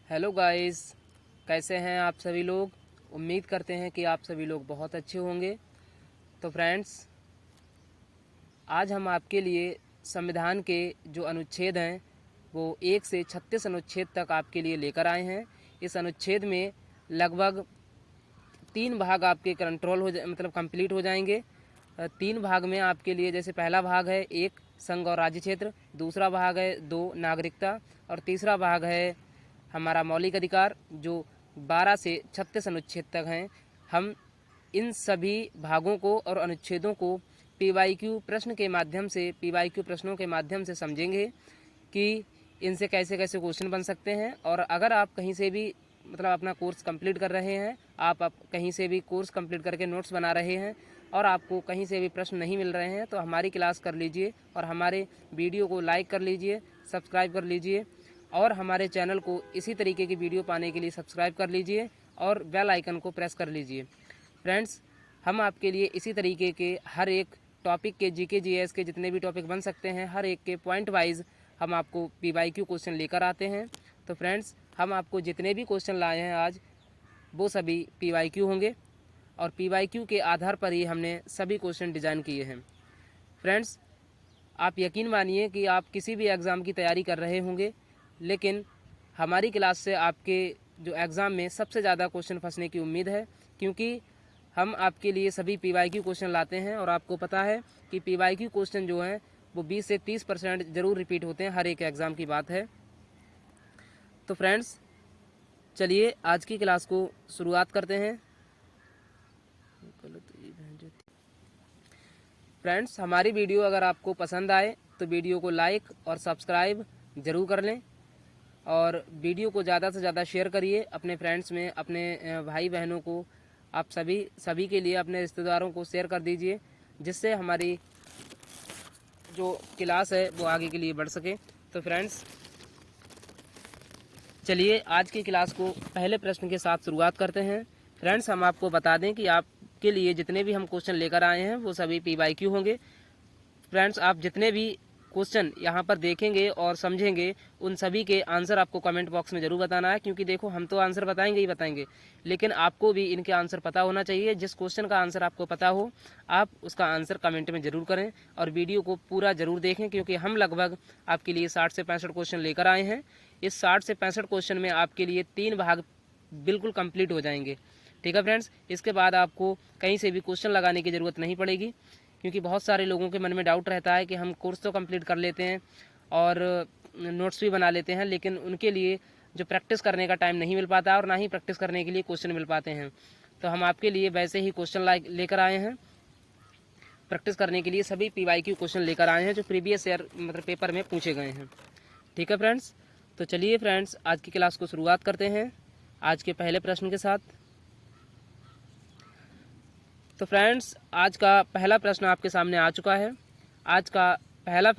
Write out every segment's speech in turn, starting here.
Hello guys, कैसे हैं आप सभी लोग। उम्मीद करते हैं कि आप सभी लोग बहुत अच्छे होंगे। तो फ्रेंड्स, आज हम आपके लिए संविधान के जो अनुच्छेद हैं वो 1 से 36 अनुच्छेद तक आपके लिए लेकर आए हैं। इस अनुच्छेद में लगभग 3 भाग आपके कंट्रोल मतलब कंप्लीट हो जाएंगे। 3 भाग में आपके लिए, जैसे पहला भाग है 1 संघ और राज्य क्षेत्र, दूसरा भाग है 2 नागरिकता और तीसरा भाग है हमारा मौलिक अधिकार, जो 12 से 36 अनुच्छेद तक हैं। हम इन सभी भागों को और अनुच्छेदों को पीवाईक्यू प्रश्न के माध्यम से, पीवाईक्यू प्रश्नों के माध्यम से समझेंगे कि इनसे कैसे कैसे क्वेश्चन बन सकते हैं। और अगर आप कहीं से भी मतलब अपना कोर्स कंप्लीट कर रहे हैं, आप कहीं से भी कोर्स कंप्लीट करके नोट्स बना रहे हैं और आपको कहीं से भी प्रश्न नहीं मिल रहे हैं, तो हमारी क्लास कर लीजिए और हमारे वीडियो को लाइक कर लीजिए, सब्सक्राइब कर लीजिए और हमारे चैनल को इसी तरीके की वीडियो पाने के लिए सब्सक्राइब कर लीजिए और बेल आइकन को प्रेस कर लीजिए। फ्रेंड्स, हम आपके लिए इसी तरीके के हर एक टॉपिक के जीके जीएस के जितने भी टॉपिक बन सकते हैं, हर एक के पॉइंट वाइज हम आपको पीवाईक्यू क्वेश्चन लेकर आते हैं। तो फ्रेंड्स, हम आपको जितने भी क्वेश्चन लाए हैं आज, वो सभी पीवाईक्यू होंगे और पीवाईक्यू के आधार पर ही हमने सभी क्वेश्चन डिज़ाइन किए हैं। फ्रेंड्स, आप यकीन मानिए कि आप किसी भी एग्ज़ाम की तैयारी कर रहे होंगे, लेकिन हमारी क्लास से आपके जो एग्ज़ाम में सबसे ज़्यादा क्वेश्चन फंसने की उम्मीद है, क्योंकि हम आपके लिए सभी पीवाईक्यू क्वेश्चन लाते हैं और आपको पता है कि पीवाईक्यू क्वेश्चन जो हैं वो 20 से 30% ज़रूर रिपीट होते हैं, हर एक एग्ज़ाम की बात है। तो फ्रेंड्स, चलिए आज की क्लास को शुरुआत करते हैं। फ्रेंड्स, हमारी वीडियो अगर आपको पसंद आए तो वीडियो को लाइक और सब्सक्राइब ज़रूर कर लें और वीडियो को ज़्यादा से ज़्यादा शेयर करिए अपने फ्रेंड्स में, अपने भाई बहनों को, आप सभी के लिए, अपने रिश्तेदारों को शेयर कर दीजिए, जिससे हमारी जो क्लास है वो आगे के लिए बढ़ सके। तो फ्रेंड्स, चलिए आज की क्लास को पहले प्रश्न के साथ शुरुआत करते हैं। फ्रेंड्स, हम आपको बता दें कि आपके लिए जितने भी हम क्वेश्चन लेकर आए हैं वो सभी पीवाईक्यू होंगे। फ्रेंड्स, आप जितने भी क्वेश्चन यहाँ पर देखेंगे और समझेंगे, उन सभी के आंसर आपको कमेंट बॉक्स में ज़रूर बताना है, क्योंकि देखो हम तो आंसर बताएंगे ही बताएंगे, लेकिन आपको भी इनके आंसर पता होना चाहिए। जिस क्वेश्चन का आंसर आपको पता हो, आप उसका आंसर कमेंट में ज़रूर करें और वीडियो को पूरा ज़रूर देखें, क्योंकि हम लगभग आपके लिए 60 से 65 क्वेश्चन लेकर आए हैं। इस 60 से 65 क्वेश्चन में आपके लिए 3 भाग बिल्कुल कंप्लीट हो जाएंगे। ठीक है फ्रेंड्स, इसके बाद आपको कहीं से भी क्वेश्चन लगाने की ज़रूरत नहीं पड़ेगी, क्योंकि बहुत सारे लोगों के मन में डाउट रहता है कि हम कोर्स तो कंप्लीट कर लेते हैं और नोट्स भी बना लेते हैं, लेकिन उनके लिए जो प्रैक्टिस करने का टाइम नहीं मिल पाता और ना ही प्रैक्टिस करने के लिए क्वेश्चन मिल पाते हैं। तो हम आपके लिए वैसे ही क्वेश्चन लेकर आए हैं, प्रैक्टिस करने के लिए सभी पीवाईक्यू क्वेश्चन लेकर आए हैं जो प्रीवियस ईयर मतलब पेपर में पूछे गए हैं। ठीक है फ्रेंड्स, तो चलिए फ्रेंड्स, आज की क्लास को शुरुआत करते हैं आज के पहले प्रश्न के साथ। तो फ्रेंड्स, आज का पहला प्रश्न आपके सामने आ चुका है। आज का पहला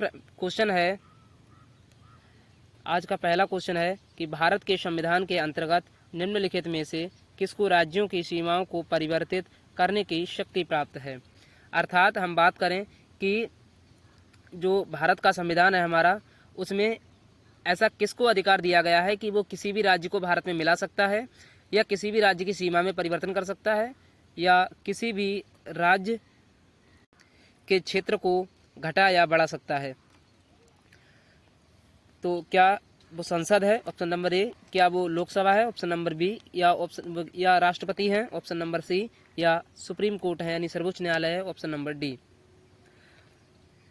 क्वेश्चन है कि भारत के संविधान के अंतर्गत निम्नलिखित में से किसको राज्यों की सीमाओं को परिवर्तित करने की शक्ति प्राप्त है। अर्थात हम बात करें कि जो भारत का संविधान है हमारा, उसमें ऐसा किसको अधिकार दिया गया है कि वो किसी भी राज्य को भारत में मिला सकता है या किसी भी राज्य की सीमा में परिवर्तन कर सकता है या किसी भी राज्य के क्षेत्र को घटा या बढ़ा सकता है। तो क्या वो संसद है, ऑप्शन नंबर ए, क्या वो लोकसभा है, ऑप्शन नंबर बी, या राष्ट्रपति हैं, ऑप्शन नंबर सी, या सुप्रीम कोर्ट है यानी सर्वोच्च न्यायालय है, ऑप्शन नंबर डी।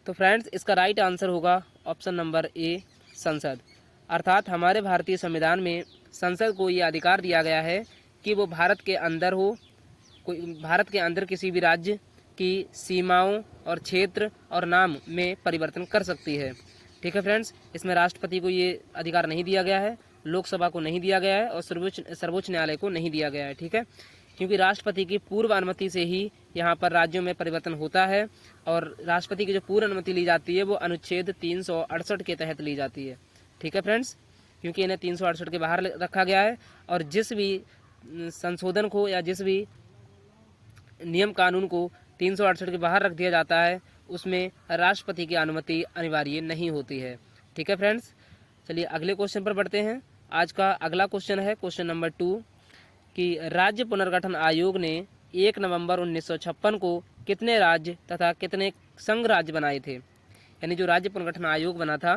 तो फ्रेंड्स, इसका राइट आंसर होगा ऑप्शन नंबर ए, संसद। अर्थात हमारे भारतीय संविधान में संसद को ये अधिकार दिया गया है कि वो भारत के अंदर किसी भी राज्य की सीमाओं और क्षेत्र और नाम में परिवर्तन कर सकती है। ठीक है फ्रेंड्स, इसमें राष्ट्रपति को ये अधिकार नहीं दिया गया है, लोकसभा को नहीं दिया गया है और सर्वोच्च न्यायालय को नहीं दिया गया है। ठीक है, क्योंकि राष्ट्रपति की पूर्व अनुमति से ही यहाँ पर राज्यों में परिवर्तन होता है और राष्ट्रपति की जो पूर्व अनुमति ली जाती है वो अनुच्छेद 368 के तहत ली जाती है। ठीक है फ्रेंड्स, क्योंकि इन्हें 368 के बाहर रखा गया है और जिस भी संशोधन को या जिस भी नियम कानून को 368 के बाहर रख दिया जाता है उसमें राष्ट्रपति की अनुमति अनिवार्य नहीं होती है। ठीक है फ्रेंड्स, चलिए अगले क्वेश्चन पर बढ़ते हैं। आज का अगला क्वेश्चन है क्वेश्चन नंबर 2 कि राज्य पुनर्गठन आयोग ने 1 नवंबर 1956 को कितने राज्य तथा कितने संघ राज्य बनाए थे। यानी जो राज्य पुनर्गठन आयोग बना था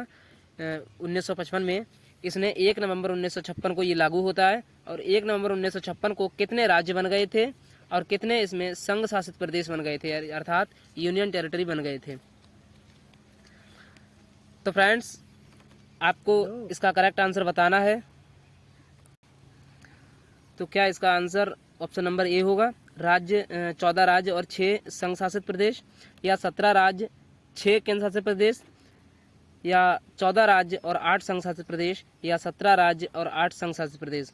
1955 में, इसने 1 नवंबर 1956 को ये लागू होता है और 1 नवंबर 1956 को कितने राज्य बन गए थे और कितने इसमें संघ शासित प्रदेश बन गए थे, अर्थात यूनियन टेरिटरी बन गए थे। तो फ्रेंड्स, आपको इसका करेक्ट आंसर बताना है। तो क्या इसका आंसर ऑप्शन नंबर ए होगा, राज्य 14 राज्य और 6 संघ शासित प्रदेश, या 17 राज्य 6 केंद्र शासित प्रदेश, या 14 राज्य और 8 संघ शासित प्रदेश, या 17 राज्य और 8 संघ शासित प्रदेश।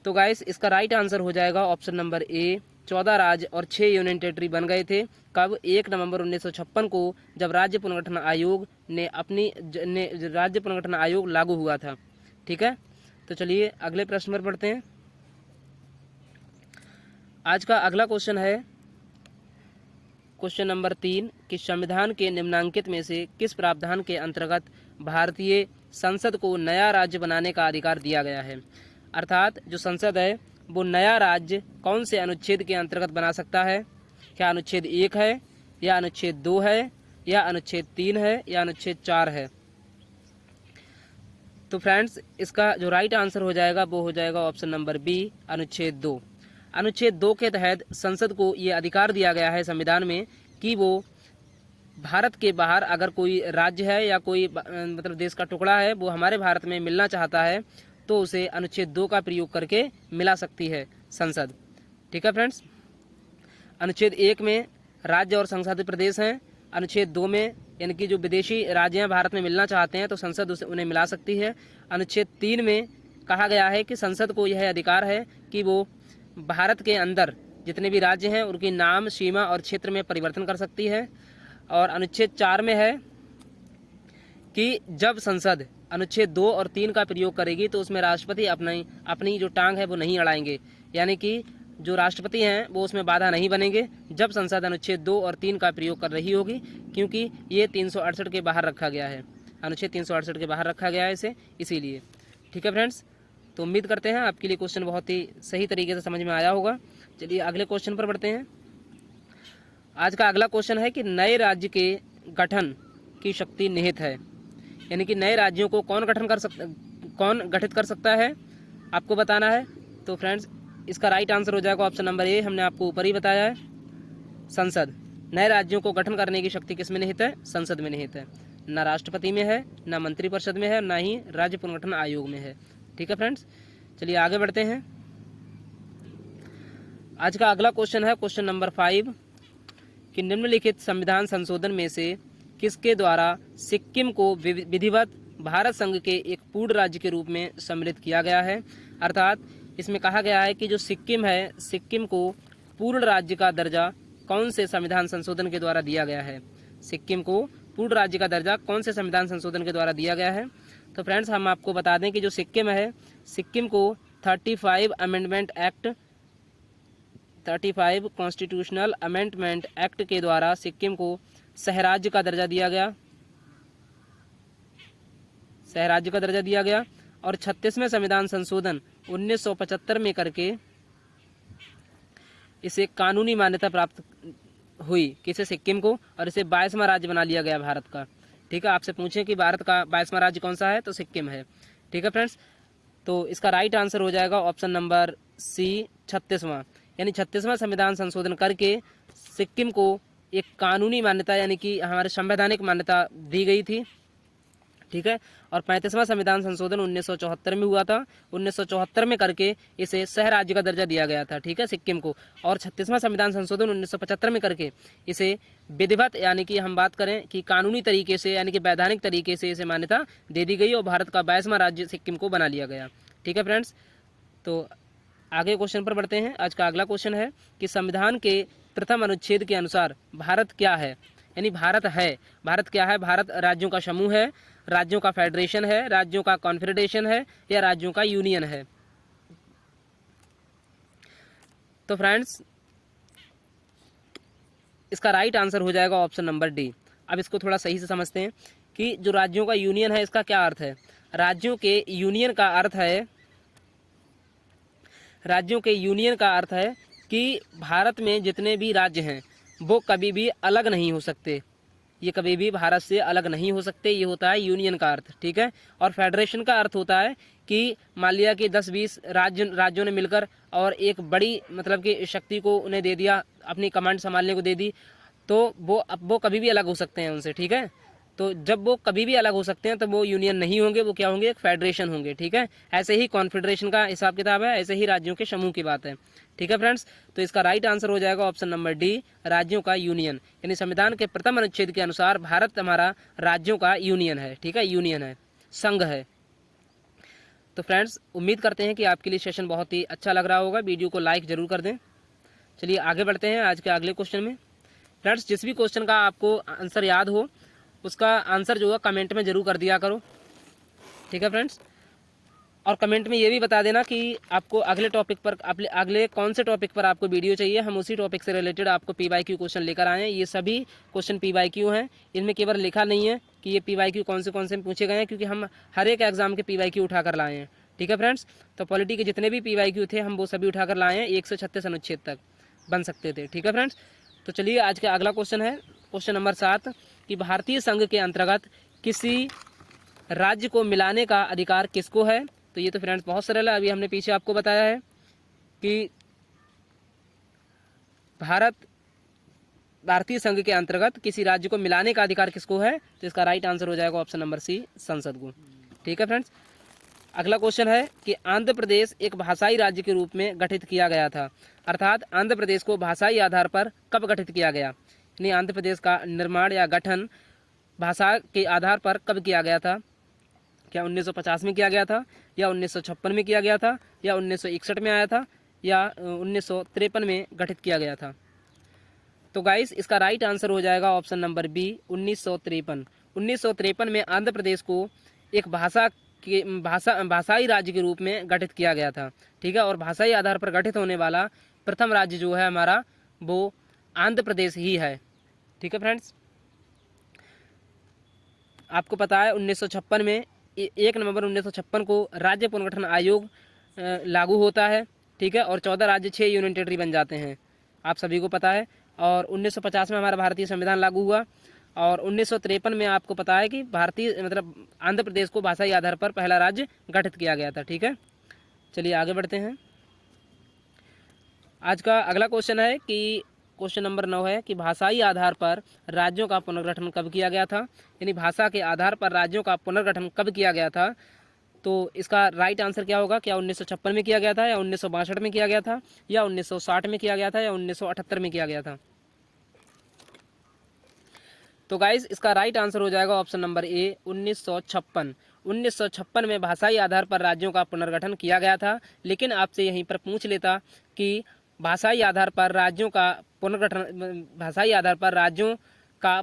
तो गाइस, इसका राइट आंसर हो जाएगा ऑप्शन नंबर ए, 14 राज्य और 6 यूनियन टेरिटरी बन गए थे। कब? 1 नवंबर 1956 को, जब राज्य पुनर्गठन आयोग ने राज्य पुनर्गठन आयोग लागू हुआ था। ठीक है, तो चलिए अगले प्रश्न पर पढ़ते हैं। आज का अगला क्वेश्चन है क्वेश्चन नंबर 3 कि संविधान के निम्नांकित में से किस प्रावधान के अंतर्गत भारतीय संसद को नया राज्य बनाने का अधिकार दिया गया है। अर्थात जो संसद है वो नया राज्य कौन से अनुच्छेद के अंतर्गत बना सकता है। क्या अनुच्छेद 1 है, या अनुच्छेद 2 है, या अनुच्छेद 3 है, या अनुच्छेद 4 है। तो फ्रेंड्स, इसका जो राइट आंसर हो जाएगा वो हो जाएगा ऑप्शन नंबर बी, अनुच्छेद 2। अनुच्छेद 2 के तहत संसद को ये अधिकार दिया गया है संविधान में कि वो भारत के बाहर अगर कोई राज्य है या कोई मतलब देश का टुकड़ा है वो हमारे भारत में मिलना चाहता है तो उसे अनुच्छेद 2 का प्रयोग करके मिला सकती है संसद। ठीक है फ्रेंड्स, अनुच्छेद 1 में राज्य और संघ शासित प्रदेश हैं। अनुच्छेद 2 में यानी कि जो विदेशी राज्य हैं भारत में मिलना चाहते हैं तो संसद उन्हें मिला सकती है। अनुच्छेद 3 में कहा गया है कि संसद को यह अधिकार है कि वो भारत के अंदर जितने भी राज्य हैं उनकी नाम, सीमा और क्षेत्र में परिवर्तन कर सकती है। और अनुच्छेद 4 में है कि जब संसद अनुच्छेद 2 और 3 का प्रयोग करेगी तो उसमें राष्ट्रपति अपनी जो टांग है वो नहीं अड़ाएंगे, यानी कि जो राष्ट्रपति हैं वो उसमें बाधा नहीं बनेंगे जब संसद अनुच्छेद 2 और 3 का प्रयोग कर रही होगी, क्योंकि ये 368 के बाहर रखा गया है, अनुच्छेद 368 के बाहर रखा गया है इसे, इसीलिए। ठीक है फ्रेंड्स, तो उम्मीद करते हैं आपके लिए क्वेश्चन बहुत ही सही तरीके से समझ में आया होगा। चलिए अगले क्वेश्चन पर बढ़ते हैं। आज का अगला क्वेश्चन है कि नए राज्य के गठन की शक्ति निहित है, यानी कि नए राज्यों को कौन गठित कर सकता है, आपको बताना है। तो फ्रेंड्स, इसका राइट आंसर हो जाएगा ऑप्शन नंबर ए, हमने आपको ऊपर ही बताया है, संसद। नए राज्यों को गठन करने की शक्ति किस में निहित है? संसद में निहित है। ना राष्ट्रपति में है, ना मंत्रिपरिषद में है, ना ही राज्य पुनर्गठन आयोग में है। ठीक है फ्रेंड्स, चलिए आगे बढ़ते हैं। आज का अगला क्वेश्चन है क्वेश्चन नंबर 5 कि निम्नलिखित संविधान संशोधन में से किसके द्वारा सिक्किम को विधिवत भारत संघ के एक पूर्ण राज्य के रूप में सम्मिलित किया गया है। अर्थात इसमें कहा गया है कि जो सिक्किम है, सिक्किम को पूर्ण राज्य का दर्जा कौन से संविधान संशोधन के द्वारा दिया गया है। सिक्किम को पूर्ण राज्य का दर्जा कौन से संविधान संशोधन के द्वारा दिया गया है। तो फ्रेंड्स, हम आपको बता दें कि जो सिक्किम है, सिक्किम को 35 amendment act 35 constitutional amendment act के द्वारा सिक्किम को सहराज्य का दर्जा दिया गया, सहराज्य का दर्जा दिया गया। और 36वें संविधान संशोधन 1975 में करके इसे कानूनी मान्यता प्राप्त हुई, किसे? सिक्किम को, और इसे 22वां राज्य बना लिया गया भारत का। ठीक है, आपसे पूछें कि भारत का 22वां राज्य कौन सा है, तो सिक्किम है। ठीक है फ्रेंड्स, तो इसका राइट आंसर हो जाएगा ऑप्शन नंबर सी, 36वां। यानी 36वां संविधान संशोधन करके सिक्किम को एक कानूनी मान्यता यानी कि हमारे संवैधानिक मान्यता दी गई थी। ठीक है, और 35वां संविधान संशोधन 1974 में हुआ था। 1974 में करके इसे सह राज्य का दर्जा दिया गया था। ठीक है, सिक्किम को। और 36वां संविधान संशोधन 1975 में करके इसे विधिवत यानी कि हम बात करें कि कानूनी तरीके से यानी कि वैधानिक तरीके से इसे मान्यता दे दी गई और भारत का 22वां राज्य सिक्किम को बना लिया गया। ठीक है फ्रेंड्स, तो आगे क्वेश्चन पर बढ़ते हैं। आज का अगला क्वेश्चन है कि संविधान के प्रथम अनुच्छेद के अनुसार भारत क्या है, यानी भारत है, भारत क्या है? भारत राज्यों का समूह है, राज्यों का फेडरेशन है, राज्यों का कॉन्फेडरेशन है, या राज्यों का यूनियन है। तो फ्रेंड्स, इसका राइट आंसर हो जाएगा ऑप्शन नंबर डी। अब इसको थोड़ा सही से समझते हैं कि जो राज्यों का यूनियन है इसका क्या अर्थ है। राज्यों के यूनियन का अर्थ है, राज्यों के यूनियन का अर्थ है कि भारत में जितने भी राज्य हैं वो कभी भी अलग नहीं हो सकते, ये कभी भी भारत से अलग नहीं हो सकते, ये होता है यूनियन का अर्थ, ठीक है। और फेडरेशन का अर्थ होता है कि मान लिया कि 10-20 राज्यों ने मिलकर और एक बड़ी मतलब कि शक्ति को उन्हें दे दिया, अपनी कमांड संभालने को दे दी, तो वो कभी भी अलग हो सकते हैं उनसे, ठीक है। तो जब वो कभी भी अलग हो सकते हैं तो वो यूनियन नहीं होंगे, वो क्या होंगे, एक फेडरेशन होंगे, ठीक है। ऐसे ही कॉन्फेडरेशन का हिसाब किताब है, ऐसे ही राज्यों के समूह की बात है, ठीक है फ्रेंड्स। तो इसका राइट आंसर हो जाएगा ऑप्शन नंबर डी, राज्यों का यूनियन। यानी संविधान के प्रथम अनुच्छेद के अनुसार भारत हमारा राज्यों का यूनियन है, ठीक है, यूनियन है, संघ है। तो फ्रेंड्स उम्मीद करते हैं कि आपके लिए सेशन बहुत ही अच्छा लग रहा होगा, वीडियो को लाइक जरूर कर दें। चलिए आगे बढ़ते हैं आज के अगले क्वेश्चन में। फ्रेंड्स जिस भी क्वेश्चन का आपको आंसर याद हो उसका आंसर जो है कमेंट में ज़रूर कर दिया करो, ठीक है फ्रेंड्स। और कमेंट में ये भी बता देना कि आपको अगले टॉपिक पर, अगले कौन से टॉपिक पर आपको वीडियो चाहिए, हम उसी टॉपिक से रिलेटेड आपको PYQ क्वेश्चन लेकर आए हैं। ये सभी क्वेश्चन PYQ हैं, इनमें केवल लिखा नहीं है कि ये PYQ कौन से पूछे गए हैं, क्योंकि हम हर एक एग्जाम के PYQ उठा कर लाए हैं, ठीक है फ्रेंड्स। तो पॉलिटी के जितने भी PYQ थे हम वो सभी उठा कर लाए हैं, 136 अनुच्छेद तक बन सकते थे, ठीक है फ्रेंड्स। तो चलिए आज का अगला क्वेश्चन है क्वेश्चन नंबर 7 कि भारतीय संघ के अंतर्गत किसी राज्य को मिलाने का अधिकार किसको है। तो ये तो फ्रेंड्स बहुत सरल है, अभी हमने पीछे आपको बताया है कि भारतीय संघ के अंतर्गत किसी राज्य को मिलाने का अधिकार किसको है। तो इसका राइट आंसर हो जाएगा ऑप्शन नंबर सी, संसद को, ठीक है फ्रेंड्स। अगला क्वेश्चन है कि आंध्र प्रदेश एक भाषाई राज्य के रूप में गठित किया गया था, अर्थात आंध्र प्रदेश को भाषाई आधार पर कब गठित किया गया। यानी आंध्र प्रदेश का निर्माण या गठन भाषा के आधार पर कब किया गया था। क्या 1950 में किया गया था, या 1956 में किया गया था, या 1961 में आया था, या 1953 में गठित किया गया था। तो गाइस इसका राइट आंसर हो जाएगा ऑप्शन नंबर बी, 1953। 1953 में आंध्र प्रदेश को एक भाषाई राज्य के रूप में गठित किया गया था, ठीक है। और भाषाई आधार पर गठित होने वाला प्रथम राज्य जो है हमारा वो आंध्र प्रदेश ही है, ठीक है फ्रेंड्स। आपको पता है 1956 में 1 नवंबर 1956 को राज्य पुनर्गठन आयोग लागू होता है, ठीक है। और 14 राज्य 6 यूनियन टेरिटरी बन जाते हैं, आप सभी को पता है। और 1950 में हमारा भारतीय संविधान लागू हुआ, और 1953 में आपको पता है कि भारतीय मतलब आंध्र प्रदेश को भाषाई आधार पर पहला राज्य गठित किया गया था, ठीक है। चलिए आगे बढ़ते हैं। आज का अगला क्वेश्चन है कि क्वेश्चन नंबर 9 है कि भाषाई आधार पर राज्यों का पुनर्गठन कब किया गया था। यानी भाषा के आधार पर राज्यों का पुनर्गठन कब किया गया था। तो इसका राइट आंसर क्या होगा, क्या 1956 में किया गया था, या 1962 में किया गया था, या 1960 में किया गया था, या 1978 में किया गया था। तो गाइज इसका राइट आंसर हो जाएगा ऑप्शन नंबर ए, 1956। 1956 में भाषाई आधार पर राज्यों का पुनर्गठन किया गया था। लेकिन आपसे यहीं पर पूछ लेता कि भाषाई आधार पर राज्यों का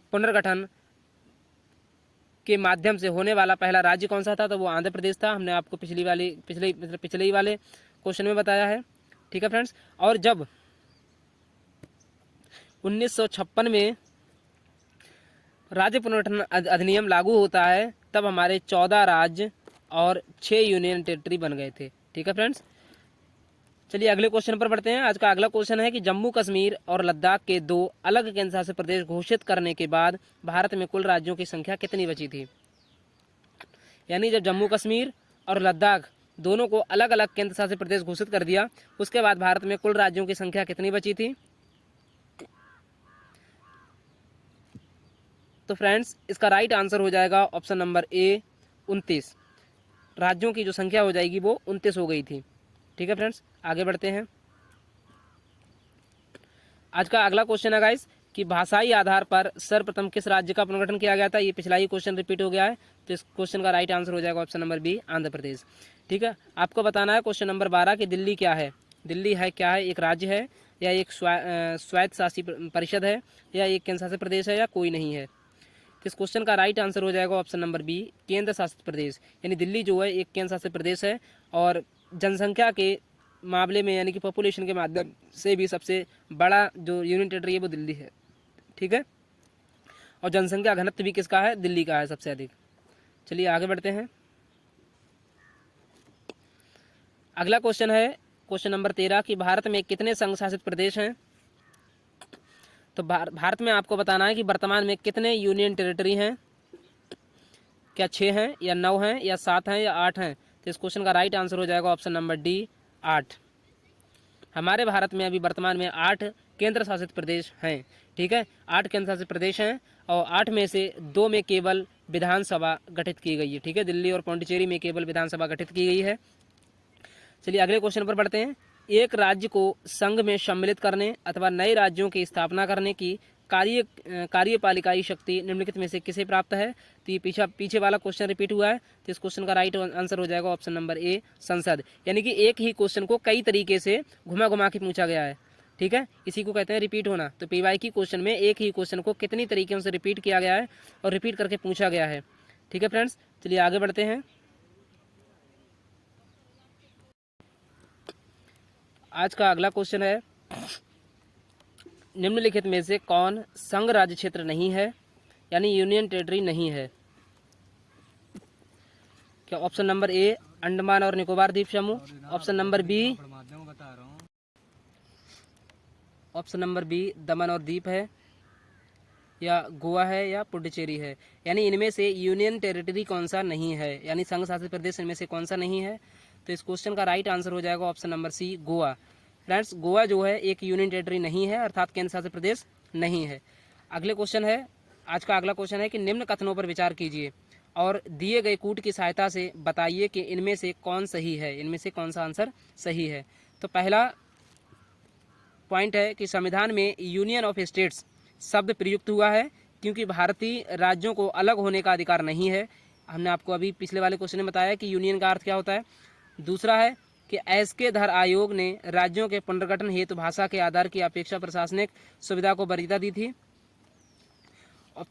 पुनर्गठन के माध्यम से होने वाला पहला राज्य कौन सा था, तो वो आंध्र प्रदेश था। हमने आपको पिछले ही वाले क्वेश्चन में बताया है, ठीक है फ्रेंड्स। और जब 1956 में राज्य पुनर्गठन अधिनियम लागू होता है तब हमारे 14 राज्य और 6 यूनियन टेरिटरी बन गए थे, ठीक है फ्रेंड्स। चलिए अगले क्वेश्चन पर बढ़ते हैं। आज का अगला क्वेश्चन है कि जम्मू कश्मीर और लद्दाख के 2 अलग केंद्र शासित प्रदेश घोषित करने के बाद भारत में कुल राज्यों की संख्या कितनी बची थी। यानी जब जम्मू कश्मीर और लद्दाख दोनों को अलग अलग केंद्र शासित प्रदेश घोषित कर दिया, उसके बाद भारत में कुल राज्यों की संख्या कितनी बची थी। तो फ्रेंड्स इसका राइट आंसर हो जाएगा ऑप्शन नंबर ए, 29। राज्यों की जो संख्या हो जाएगी वो 29 हो गई थी, ठीक है फ्रेंड्स। आगे बढ़ते हैं। आज का अगला क्वेश्चन है गाइस कि भाषाई आधार पर सर्वप्रथम किस राज्य का पुनर्गठन किया गया था। ये पिछला ही क्वेश्चन रिपीट हो गया है, तो इस क्वेश्चन का राइट आंसर हो जाएगा option number B, Andhra Pradesh, ठीक है। आपको बताना है क्वेश्चन नंबर 12 कि दिल्ली क्या है। दिल्ली है क्या है, एक राज्य है, या एक स्वायत्त शासी परिषद है, या एक केंद्र शासित प्रदेश है, या कोई नहीं है। तो इस क्वेश्चन का राइट आंसर हो जाएगा ऑप्शन नंबर बी, केंद्र शासित प्रदेश। यानी दिल्ली जो है एक केंद्र शासित प्रदेश है, और जनसंख्या के मामले में यानी कि पॉपुलेशन के माध्यम से भी सबसे बड़ा जो यूनियन टेरिटरी है वो दिल्ली है, ठीक है। और जनसंख्या घनत्व भी किसका है, दिल्ली का है सबसे अधिक। चलिए आगे बढ़ते हैं। अगला क्वेश्चन है क्वेश्चन नंबर 13 कि भारत में कितने संघ शासित प्रदेश हैं। तो भारत में आपको बताना है कि वर्तमान में कितने यूनियन टेरिटरी हैं, क्या 6 हैं या 9 हैं या 7 हैं या 8 हैं। तो इस क्वेश्चन का राइट आंसर हो जाएगा ऑप्शन नंबर डी 8। हमारे भारत में अभी वर्तमान में 8 केंद्र शासित प्रदेश हैं। ठीक है, 8 केंद्र शासित प्रदेश हैं और 8 में से 2 में केवल विधानसभा गठित की गई है। ठीक है, दिल्ली और पौंडीचेरी में केवल विधानसभा गठित की गई है। चलिए अगले क्वेश्चन पर बढ़ते हैं। एक राज्य को संघ में सम्मिलित करने अथवा नए राज्यों की स्थापना करने की कार्यपालिकाई शक्ति निम्नलिखित में से किसे प्राप्त है। तो ये पीछे वाला क्वेश्चन रिपीट हुआ है, तो इस क्वेश्चन का राइट आंसर हो जाएगा ऑप्शन नंबर ए संसद। यानी कि एक ही क्वेश्चन को कई तरीके से घुमा घुमा के पूछा गया है। ठीक है, इसी को कहते हैं रिपीट होना। तो पीवाईक्यू क्वेश्चन में एक ही क्वेश्चन को कितनी तरीके से रिपीट किया गया है और रिपीट करके पूछा गया है। ठीक है फ्रेंड्स, चलिए आगे बढ़ते हैं। आज का अगला क्वेश्चन है निम्नलिखित में से कौन संघ राज्य क्षेत्र नहीं है, यानी यूनियन टेरिटरी नहीं है। क्या ऑप्शन नंबर ए अंडमान और निकोबार द्वीप समूह, ऑप्शन नंबर बी दमन और दीप है, या गोवा है, या पुडुचेरी है। यानी इनमें से यूनियन टेरिटरी कौन सा नहीं है, यानी संघ शासित प्रदेश इनमें से कौन सा नहीं है। तो इस क्वेश्चन का राइट आंसर हो जाएगा option number C Goa. Friends, Goa जो है एक यूनियन टेरिटरी नहीं है, अर्थात केंद्र शासित प्रदेश नहीं है। अगले क्वेश्चन है, आज का अगला क्वेश्चन है कि निम्न कथनों पर विचार कीजिए और दिए गए कूट की सहायता से बताइए कि इनमें से कौन सही है, इनमें से कौन सा आंसर सही है। तो पहला पॉइंट है कि संविधान में यूनियन ऑफ स्टेट्स शब्द प्रयुक्त हुआ है क्योंकि भारतीय राज्यों को अलग होने का अधिकार नहीं है। हमने आपको अभी पिछले वाले क्वेश्चन में बताया कि यूनियन का अर्थ क्या होता है। दूसरा है कि एसके धर आयोग ने राज्यों के पुनर्गठन हेतु भाषा के आधार की अपेक्षा प्रशासनिक सुविधा को वरीयता दी थी। और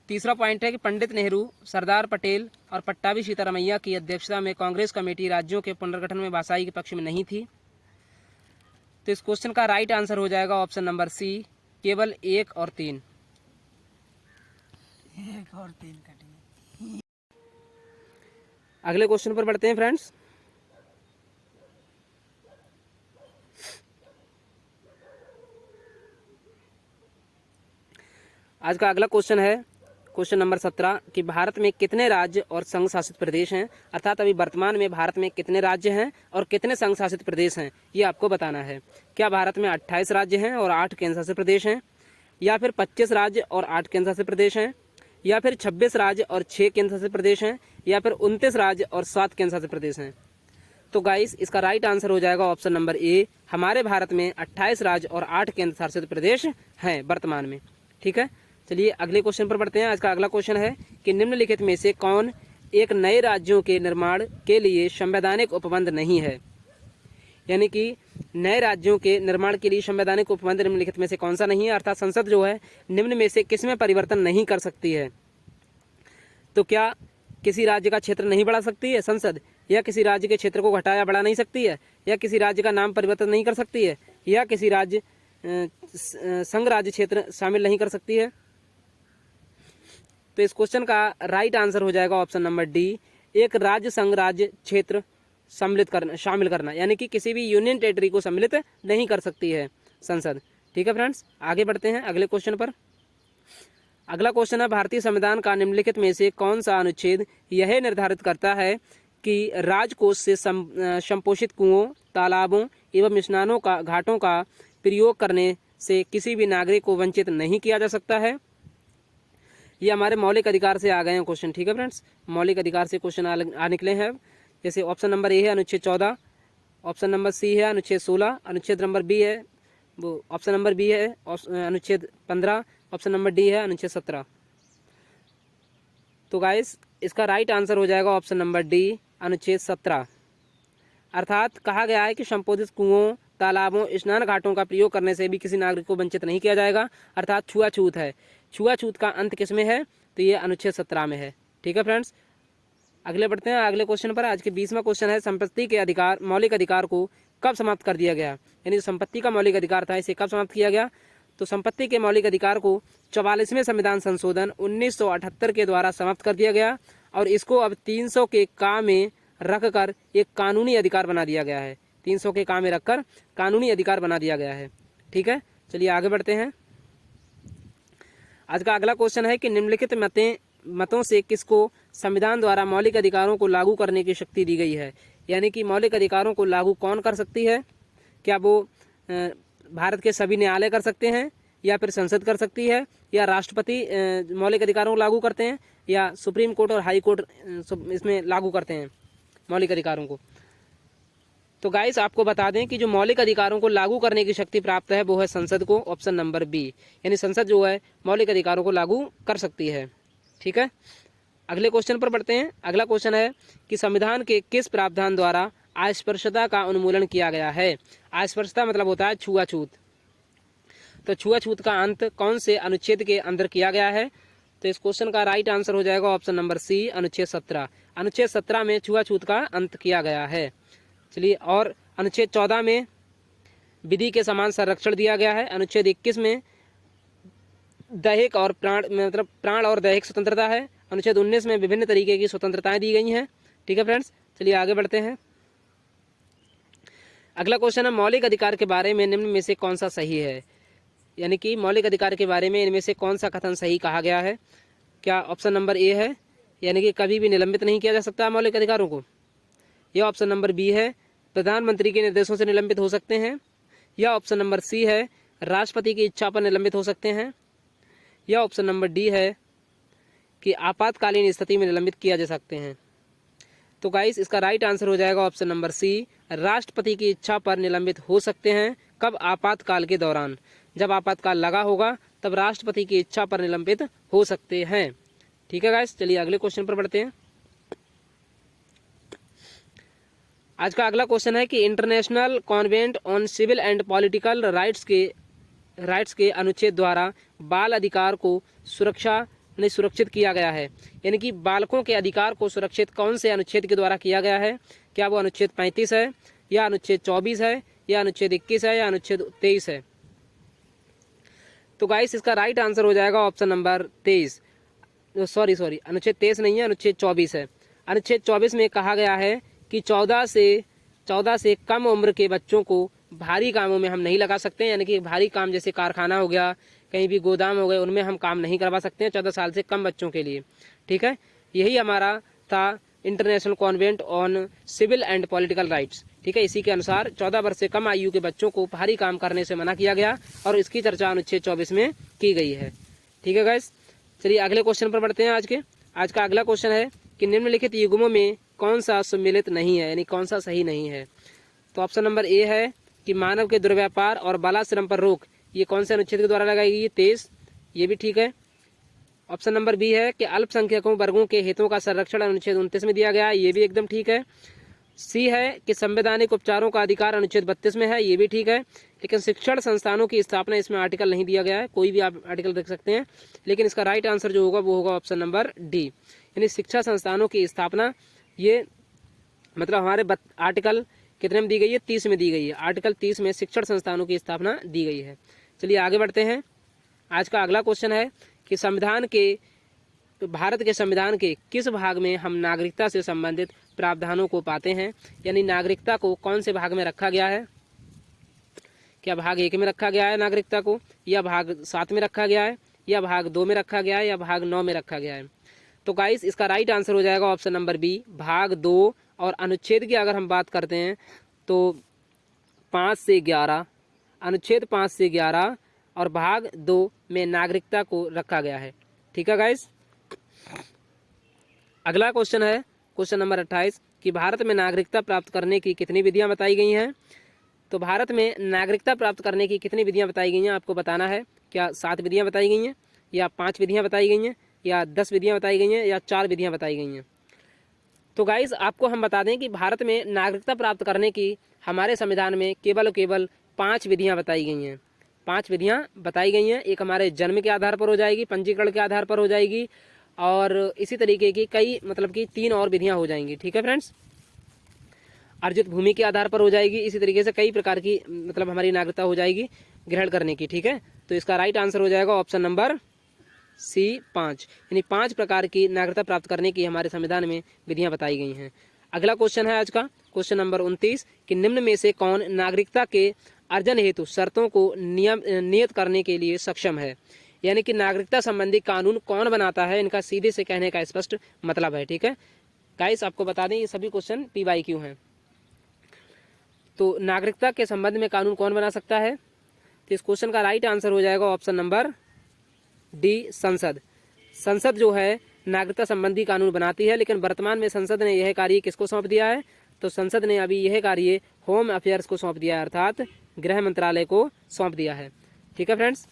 तीसरा पॉइंट है कि पंडित नेहरू, सरदार पटेल और पट्टाभी सीतारमैया की अध्यक्षता में कांग्रेस कमेटी राज्यों के पुनर्गठन में भाषाई के पक्ष में नहीं थी। तो इस क्वेश्चन का राइट आंसर हो जाएगा ऑप्शन नंबर सी केवल 1 और 3। 1 और 3 कटेंगे। अगले क्वेश्चन पर बढ़ते हैं फ्रेंड्स। आज का अगला क्वेश्चन है क्वेश्चन नंबर 17 कि भारत में कितने राज्य और संघ शासित प्रदेश हैं, अर्थात अभी वर्तमान में भारत में कितने राज्य हैं और कितने संघ शासित प्रदेश हैं, ये आपको बताना है। क्या भारत में 28 राज्य हैं और 8 केंद्र शासित प्रदेश हैं, या फिर 25 राज्य और 8 केंद्र शासित प्रदेश हैं, या फिर 26 राज्य और 6 केंद्र शासित प्रदेश हैं, या फिर 29 राज्य और 7 केंद्र शासित प्रदेश हैं। तो गाइस, इसका राइट आंसर हो जाएगा ऑप्शन नंबर ए। हमारे भारत में 28 राज्य और 8 केंद्र शासित प्रदेश हैं वर्तमान में। ठीक है, चलिए अगले क्वेश्चन पर बढ़ते हैं। आज का अगला क्वेश्चन है कि निम्नलिखित में से कौन एक नए राज्यों के निर्माण के लिए संवैधानिक उपबंध नहीं है, यानी कि नए राज्यों के निर्माण के लिए संवैधानिक उपबंध निम्नलिखित में से कौन सा नहीं है, अर्थात संसद जो है निम्न में से किस में परिवर्तन नहीं कर सकती है। तो क्या किसी राज्य का क्षेत्र नहीं बढ़ा सकती है संसद, या किसी राज्य के क्षेत्र को घटाया बढ़ा नहीं सकती है, या किसी राज्य का नाम परिवर्तन नहीं कर सकती है, या किसी राज्य संघ राज्य क्षेत्र शामिल नहीं कर सकती है। तो इस क्वेश्चन का राइट आंसर हो जाएगा ऑप्शन नंबर डी, एक राज्य संघ राज्य क्षेत्र शामिल करना, यानी कि किसी भी यूनियन टेरिटरी को सम्मिलित नहीं कर सकती है संसद। ठीक है फ्रेंड्स, आगे बढ़ते हैं अगले क्वेश्चन पर। अगला क्वेश्चन है भारतीय संविधान का निम्नलिखित में से कौन सा अनुच्छेद यह निर्धारित करता है कि राजकोष से संपोषित कुओं, तालाबों एवं स्नानों का घाटों का प्रयोग करने से किसी भी नागरिक को वंचित नहीं किया जा सकता है। ये हमारे मौलिक अधिकार से आ गए हैं क्वेश्चन। ठीक है फ्रेंड्स, मौलिक अधिकार से क्वेश्चन आ निकले हैं। जैसे ऑप्शन नंबर ए है अनुच्छेद 14, ऑप्शन नंबर सी है अनुच्छेद 16, अनुच्छेद नंबर बी है वो ऑप्शन नंबर बी है अनुच्छेद 15, ऑप्शन नंबर डी है अनुच्छेद 17। तो गाइस, इसका राइट आंसर हो जाएगा ऑप्शन नंबर डी अनुच्छेद 17। अर्थात कहा गया है कि संपोषित कुओं, तालाबों, स्नान घाटों का प्रयोग करने से भी किसी नागरिक को वंचित नहीं किया जाएगा, अर्थात छुआछूत है। छुआछूत का अंत किस में है, तो ये अनुच्छेद 17 में है। ठीक है फ्रेंड्स, अगले बढ़ते हैं अगले क्वेश्चन पर। आज के 20वां क्वेश्चन है संपत्ति के अधिकार मौलिक अधिकार को कब समाप्त कर दिया गया, यानी संपत्ति का मौलिक अधिकार था इसे कब समाप्त किया गया। तो संपत्ति के मौलिक अधिकार को 44वें संविधान संशोधन 1978 के द्वारा समाप्त कर दिया गया और इसको अब 300 के का में रखकर एक कानूनी अधिकार बना दिया गया है। 300 के काम में रखकर कानूनी अधिकार बना दिया गया है। ठीक है, चलिए आगे बढ़ते हैं। आज का अगला क्वेश्चन है कि निम्नलिखित मतों से किसको संविधान द्वारा मौलिक अधिकारों को लागू करने की शक्ति दी गई है। यानी कि मौलिक अधिकारों को लागू कौन कर सकती है? क्या वो भारत के सभी न्यायालय कर सकते हैं, या फिर संसद कर सकती है, या राष्ट्रपति मौलिक अधिकारों को लागू करते हैं, या सुप्रीम कोर्ट और हाई कोर्ट इसमें लागू करते हैं मौलिक अधिकारों को? तो गाइस आपको बता दें कि जो मौलिक अधिकारों को लागू करने की शक्ति प्राप्त है वो है संसद को, ऑप्शन नंबर बी। यानी संसद जो है मौलिक अधिकारों को लागू कर सकती है। ठीक है, अगले क्वेश्चन पर बढ़ते हैं। अगला क्वेश्चन है कि संविधान के किस प्रावधान द्वारा अस्पृश्यता का उन्मूलन किया गया है। अस्पृश्यता मतलब होता है छुआछूत। तो छुआछूत का अंत कौन से अनुच्छेद के अंदर किया गया है? तो इस क्वेश्चन का राइट आंसर हो जाएगा ऑप्शन नंबर सी, अनुच्छेद 17। अनुच्छेद 17 में छुआछूत का अंत किया गया है। चलिए, और अनुच्छेद 14 में विधि के समान संरक्षण दिया गया है। अनुच्छेद 21 में दैहिक और प्राण और दैहिक स्वतंत्रता है। अनुच्छेद 19 में विभिन्न तरीके की स्वतंत्रताएं दी गई हैं। ठीक है फ्रेंड्स, चलिए आगे बढ़ते हैं। अगला क्वेश्चन है मौलिक अधिकार के बारे में निम्न में से कौन सा सही है। यानी कि मौलिक अधिकार के बारे में इनमें से कौन सा कथन सही कहा गया है? क्या ऑप्शन नंबर ए है, यानी कि कभी भी निलंबित नहीं किया जा सकता मौलिक अधिकारों को, या ऑप्शन नंबर बी है प्रधानमंत्री के निर्देशों से निलंबित हो सकते हैं, या ऑप्शन नंबर सी है राष्ट्रपति की इच्छा पर निलंबित हो सकते हैं, या ऑप्शन नंबर डी है कि आपातकालीन स्थिति में निलंबित किया जा सकते हैं। तो गाइस इसका राइट आंसर हो जाएगा ऑप्शन नंबर सी, राष्ट्रपति की इच्छा पर निलंबित हो सकते हैं। कब? आपातकाल के दौरान। जब आपातकाल लगा होगा तब राष्ट्रपति की इच्छा पर निलंबित हो सकते हैं। ठीक है गाइस, चलिए अगले क्वेश्चन पर बढ़ते हैं। आज का अगला क्वेश्चन है कि international covenant on civil and political rights के अनुच्छेद द्वारा बाल अधिकार को सुरक्षित किया गया है। यानी कि बालकों के अधिकार को सुरक्षित कौन से अनुच्छेद के द्वारा किया गया है? क्या वो अनुच्छेद 35 है, या अनुच्छेद 24 है, या अनुच्छेद 21 है, या अनुच्छेद 23 है? तो गाइस इसका राइट आंसर हो जाएगा ऑप्शन नंबर 23। सॉरी अनुच्छेद 23 नहीं है, अनुच्छेद 24 है। अनुच्छेद 24 में कहा गया है कि 14 से कम उम्र के बच्चों को भारी कामों में हम नहीं लगा सकते। यानी कि भारी काम जैसे कारखाना हो गया, कहीं भी गोदाम हो गए, उनमें हम काम नहीं करवा सकते हैं 14 साल से कम बच्चों के लिए। ठीक है, यही हमारा था international covenant on civil and political rights. ठीक है, इसी के अनुसार 14 वर्ष से कम आयु के बच्चों को भारी काम करने से मना किया गया और इसकी चर्चा अनुच्छेद 24 में की गई है। ठीक है गाइस, चलिए अगले क्वेश्चन पर बढ़ते हैं। आज का अगला क्वेश्चन है कि निम्नलिखित युग्मों में कौन सा सम्मिलित नहीं है, यानी कौन सा सही नहीं है? तो ऑप्शन नंबर ए है कि मानव के दुर्व्यापार और बालाश्रम पर रोक, ये कौन से अनुच्छेद के द्वारा लगाई गई है? 23, ये भी ठीक है। ऑप्शन नंबर बी है कि अल्पसंख्यकों वर्गों के हितों का संरक्षण अनुच्छेद 29 में दिया गया है, ये भी एकदम ठीक है। सी है कि संवैधानिक उपचारों का अधिकार अनुच्छेद 32 में है, ये भी ठीक है। लेकिन शिक्षण संस्थानों की स्थापना इसमें आर्टिकल नहीं दिया गया है, कोई भी आप आर्टिकल देख सकते हैं। लेकिन इसका राइट आंसर जो होगा वो होगा ऑप्शन नंबर डी, यानी शिक्षा संस्थानों की स्थापना। ये मतलब हमारे आर्टिकल कितने में दी गई है? 30 में दी गई है। आर्टिकल 30 में शिक्षण संस्थानों की स्थापना दी गई है। चलिए आगे बढ़ते हैं। आज का अगला क्वेश्चन है कि भारत के संविधान के किस भाग में हम नागरिकता से संबंधित प्रावधानों को पाते हैं? यानी नागरिकता को कौन से भाग में रखा गया है? क्या भाग 1 में रखा गया है नागरिकता को, या भाग 7 में रखा गया है, या भाग 2 में रखा गया है, या भाग 9 में रखा गया है? तो गाइस इसका राइट आंसर हो जाएगा ऑप्शन नंबर बी, भाग 2। और अनुच्छेद की अगर हम बात करते हैं तो 5 से 11, अनुच्छेद 5 से 11 और भाग 2 में नागरिकता को रखा गया है। ठीक है गाइस, अगला क्वेश्चन है क्वेश्चन नंबर 28 कि भारत में नागरिकता प्राप्त करने की कितनी विधियां बताई गई हैं? तो भारत में नागरिकता प्राप्त करने की कितनी विधियां बताई गई हैं आपको बताना है। क्या 7 विधियां बताई गई हैं, या 5 विधियां बताई गई हैं, या 10 विधियां बताई गई हैं, या 4 विधियां बताई गई हैं? तो गाइस आपको हम बता दें कि भारत में नागरिकता प्राप्त करने की हमारे संविधान में केवल 5 विधियां बताई गई हैं। 5 विधियां बताई गई हैं। एक हमारे जन्म के आधार पर हो जाएगी, पंजीकरण के आधार पर हो जाएगी, और इसी तरीके की कई मतलब कि 3 और विधियां हो जाएंगी। ठीक है फ्रेंड्स, अर्जित भूमि के आधार पर हो जाएगी। इसी तरीके से कई प्रकार की मतलब हमारी नागरिकता हो जाएगी ग्रहण करने की। ठीक है, तो इसका राइट आंसर हो जाएगा ऑप्शन नंबर सी, 5, यानी 5 प्रकार की नागरिकता प्राप्त करने की हमारे संविधान में विधियां बताई गई हैं। अगला क्वेश्चन है आज का क्वेश्चन नंबर 29 कि निम्न में से कौन नागरिकता के अर्जन हेतु शर्तों को नियत करने के लिए सक्षम है। यानी कि नागरिकता संबंधी कानून कौन बनाता है, इनका सीधे से कहने का स्पष्ट मतलब है। ठीक है गाइस, आपको बता दें ये सभी क्वेश्चन PYQ हैं। तो नागरिकता के संबंध में कानून कौन बना सकता है, तो इस क्वेश्चन का राइट आंसर हो जाएगा ऑप्शन नंबर डी, संसद। संसद जो है नागरिकता संबंधी कानून बनाती है, लेकिन वर्तमान में संसद ने यह कार्य किसको सौंप दिया है, तो संसद ने अभी यह कार्य होम अफेयर्स को सौंप दिया है, अर्थात गृह मंत्रालय को सौंप दिया है। ठीक है फ्रेंड्स,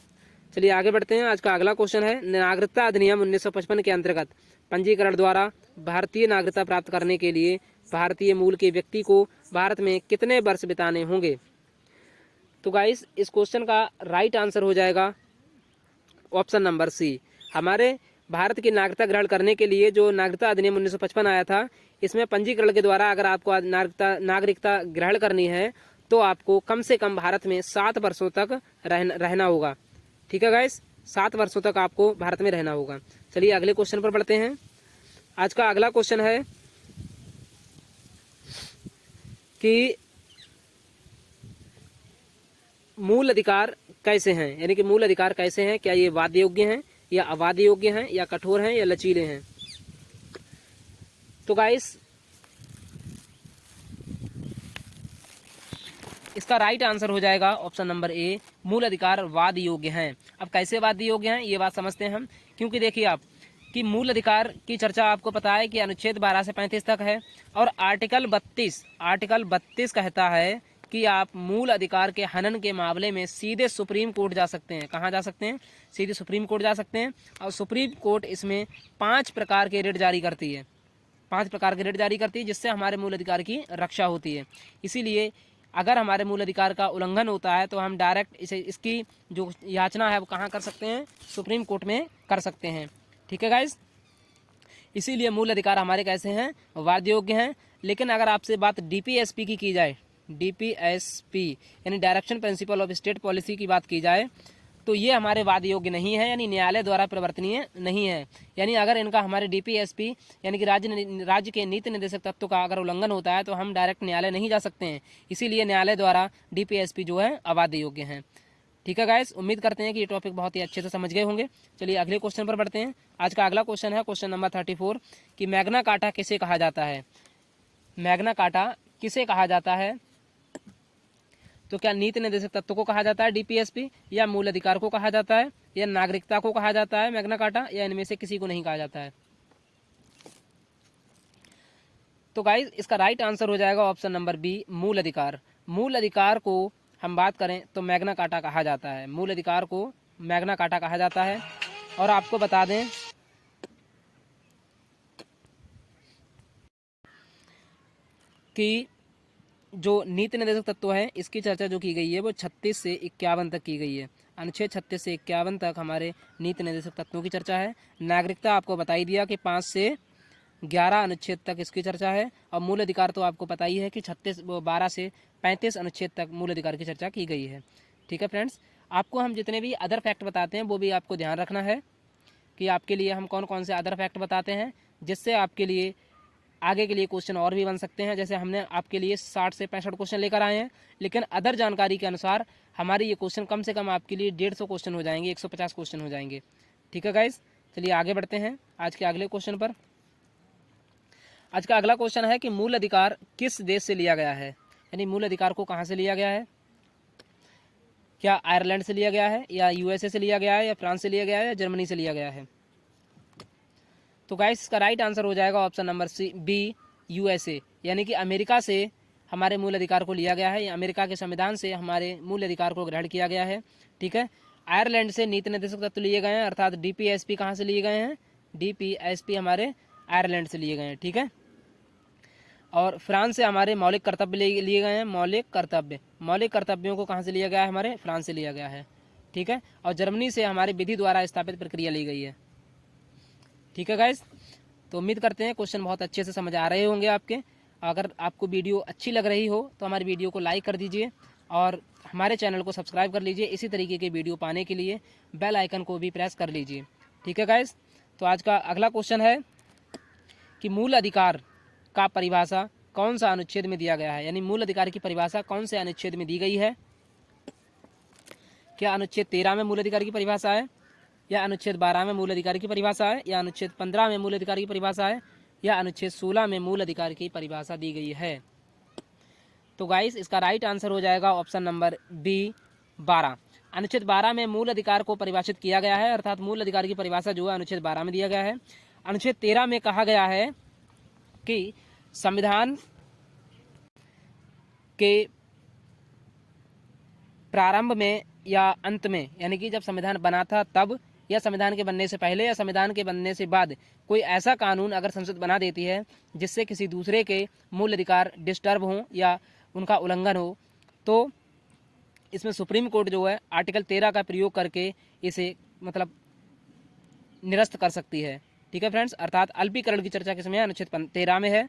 चलिए आगे बढ़ते हैं। आज का अगला क्वेश्चन है नागरिकता अधिनियम 1955 के अंतर्गत पंजीकरण द्वारा भारतीय नागरिकता प्राप्त करने के लिए भारतीय मूल के व्यक्ति को भारत में कितने वर्ष बिताने होंगे। तो गाइस, इस क्वेश्चन का राइट आंसर हो जाएगा ऑप्शन नंबर सी। हमारे भारत की नागरिकता ग्रहण करने के लिए जो नागरिकता अधिनियम 1955 आया था, इसमें पंजीकरण के द्वारा अगर आपको नागरिकता ग्रहण करनी है तो आपको कम से कम भारत में 7 वर्षों तक रहना होगा। ठीक है गाइस, 7 वर्षों तक आपको भारत में रहना होगा। चलिए अगले क्वेश्चन पर बढ़ते हैं। आज का अगला क्वेश्चन है कि मूल अधिकार कैसे हैं, यानी कि मूल अधिकार कैसे हैं, क्या ये वाद्य योग्य हैं या अवाद्य योग्य हैं या कठोर हैं या लचीले हैं। तो गाइस, इसका राइट आंसर हो जाएगा ऑप्शन नंबर ए, मूल अधिकार वाद्य योग्य हैं। अब कैसे वाद्य योग्य हैं ये बात समझते हैं हम, क्योंकि देखिए आप कि मूल अधिकार की चर्चा आपको पता है कि अनुच्छेद 12 से 35 तक है, और आर्टिकल 32 कहता है कि आप मूल अधिकार के हनन के मामले में सीधे सुप्रीम कोर्ट जा सकते हैं। कहाँ जा सकते हैं, सीधे सुप्रीम कोर्ट जा सकते हैं। और सुप्रीम कोर्ट इसमें 5 प्रकार के रिट जारी करती है, 5 प्रकार के रिट जारी करती है, जिससे हमारे मूल अधिकार की रक्षा होती है। इसीलिए अगर हमारे मूल अधिकार का उल्लंघन होता है तो हम डायरेक्ट इसकी जो याचना है वो कहाँ कर सकते हैं, सुप्रीम कोर्ट में कर सकते हैं। ठीक है गाइस, इसीलिए मूल अधिकार हमारे कैसे हैं, वाद्य योग्य हैं। लेकिन अगर आपसे बात DPSP की जाए, DPSP यानी direction principle of state policy की बात की जाए, तो ये हमारे वाद्य योग्य नहीं है, यानी न्यायालय द्वारा परिवर्तनीय नहीं है। यानी अगर इनका हमारे DPSP यानी कि राज्य के नीति निर्देशक तत्व का अगर उल्लंघन होता है तो हम डायरेक्ट न्यायालय नहीं जा सकते हैं। इसीलिए न्यायालय द्वारा DPSP जो है अवाद्य योग्य हैं। ठीक है गाइस, उम्मीद करते हैं कि ये टॉपिक बहुत ही अच्छे से समझ गए होंगे। चलिए अगले क्वेश्चन पर बढ़ते हैं। आज का अगला क्वेश्चन है क्वेश्चन नंबर 34 कि मैग्ना कार्टा किसे कहा जाता है। मैग्ना कार्टा किसे कहा जाता है, तो क्या नीति निर्देशक तत्व को कहा जाता है DPSP, या मूल अधिकार को कहा जाता है, या नागरिकता को कहा जाता है मैग्ना कार्टा, या इनमें से किसी को नहीं कहा जाता है। तो गाइस, इसका राइट आंसर हो जाएगा ऑप्शन नंबर बी, मूल अधिकार। मूल अधिकार को हम बात करें तो मैग्ना कार्टा कहा जाता है, मूल अधिकार को मैग्ना कार्टा कहा जाता है। और आपको बता दें कि जो नीति निर्देशक तत्व है इसकी चर्चा जो की गई है वो 36 से 51 तक की गई है। अनुच्छेद 36 से 51 तक हमारे नीति निर्देशक तत्वों की चर्चा है। नागरिकता आपको बता ही दिया कि 5 से 11 अनुच्छेद तक इसकी चर्चा है। और मूल अधिकार तो आपको पता ही है कि 12 से 35 अनुच्छेद तक मूल अधिकार की चर्चा की गई है। ठीक है फ्रेंड्स, आपको हम जितने भी अदर फैक्ट बताते हैं वो भी आपको ध्यान रखना है कि आपके लिए हम कौन कौन से अदर फैक्ट बताते हैं, जिससे आपके लिए आगे के लिए क्वेश्चन और भी बन सकते हैं। जैसे हमने आपके लिए 60 से 65 क्वेश्चन लेकर आए हैं, लेकिन अदर जानकारी के अनुसार हमारे ये क्वेश्चन कम से कम आपके लिए 150 क्वेश्चन हो जाएंगे, 150 क्वेश्चन हो जाएंगे। ठीक है गाइस, चलिए आगे बढ़ते हैं आज के अगले क्वेश्चन पर। आज का अगला क्वेश्चन है कि मूल अधिकार किस देश से लिया गया है, यानी मूल अधिकार को कहाँ से लिया गया है। क्या आयरलैंड से लिया गया है, या USA से लिया गया है, या फ्रांस से लिया गया है, या जर्मनी से लिया गया है। तो गाइस, इसका राइट आंसर हो जाएगा ऑप्शन नंबर बी, USA, यानी कि अमेरिका से हमारे मूल अधिकार को लिया गया है, या अमेरिका के संविधान से हमारे मूल अधिकार को ग्रहण किया गया है। ठीक है, आयरलैंड से नीति निर्देशक तत्व लिए गए हैं, अर्थात DPSP कहाँ से लिए गए हैं, DPSP हमारे आयरलैंड से लिए गए हैं। ठीक है, और फ्रांस से हमारे मौलिक कर्तव्य लिए गए हैं, मौलिक कर्तव्यों को कहाँ से लिया गया है, हमारे फ्रांस से लिया गया है। ठीक है, और जर्मनी से हमारी विधि द्वारा स्थापित प्रक्रिया ली गई है। ठीक है गाइस, तो उम्मीद करते हैं क्वेश्चन बहुत अच्छे से समझ आ रहे होंगे आपके। अगर आपको वीडियो अच्छी लग रही हो तो हमारी वीडियो को लाइक कर दीजिए और हमारे चैनल को सब्सक्राइब कर लीजिए। इसी तरीके के वीडियो पाने के लिए बेल आइकन को भी प्रेस कर लीजिए। ठीक है गाइस, तो आज का अगला क्वेश्चन है कि मूल अधिकार का परिभाषा कौन सा अनुच्छेद में दिया गया है, यानी मूल अधिकार की परिभाषा कौन से अनुच्छेद में दी गई है? क्या अनुच्छेद 13 में मूल अधिकार की परिभाषा है, या अनुच्छेद 12 में मूल अधिकार की परिभाषा है, या अनुच्छेद 15 में मूल अधिकार की परिभाषा है, या अनुच्छेद 16 में मूल अधिकार की परिभाषा दी गई है? तो गाइस इसका राइट आंसर हो जाएगा ऑप्शन नंबर बी 12। अनुच्छेद 12 में मूल अधिकार को परिभाषित किया गया है, अर्थात मूल अधिकार की परिभाषा जो है अनुच्छेद 12 में दिया गया है। अनुच्छेद 13 में कहा गया है कि संविधान के प्रारंभ में या अंत में, यानी कि जब संविधान बना था तब, या संविधान के बनने से पहले, या संविधान के बनने से बाद कोई ऐसा कानून अगर संसद बना देती है जिससे किसी दूसरे के मूल अधिकार डिस्टर्ब हों या उनका उल्लंघन हो, तो इसमें सुप्रीम कोर्ट जो है आर्टिकल 13 का प्रयोग करके इसे मतलब निरस्त कर सकती है। ठीक है फ्रेंड्स, अर्थात अल्पीकरण की चर्चा किसमें है? अनुच्छेद 13 में है।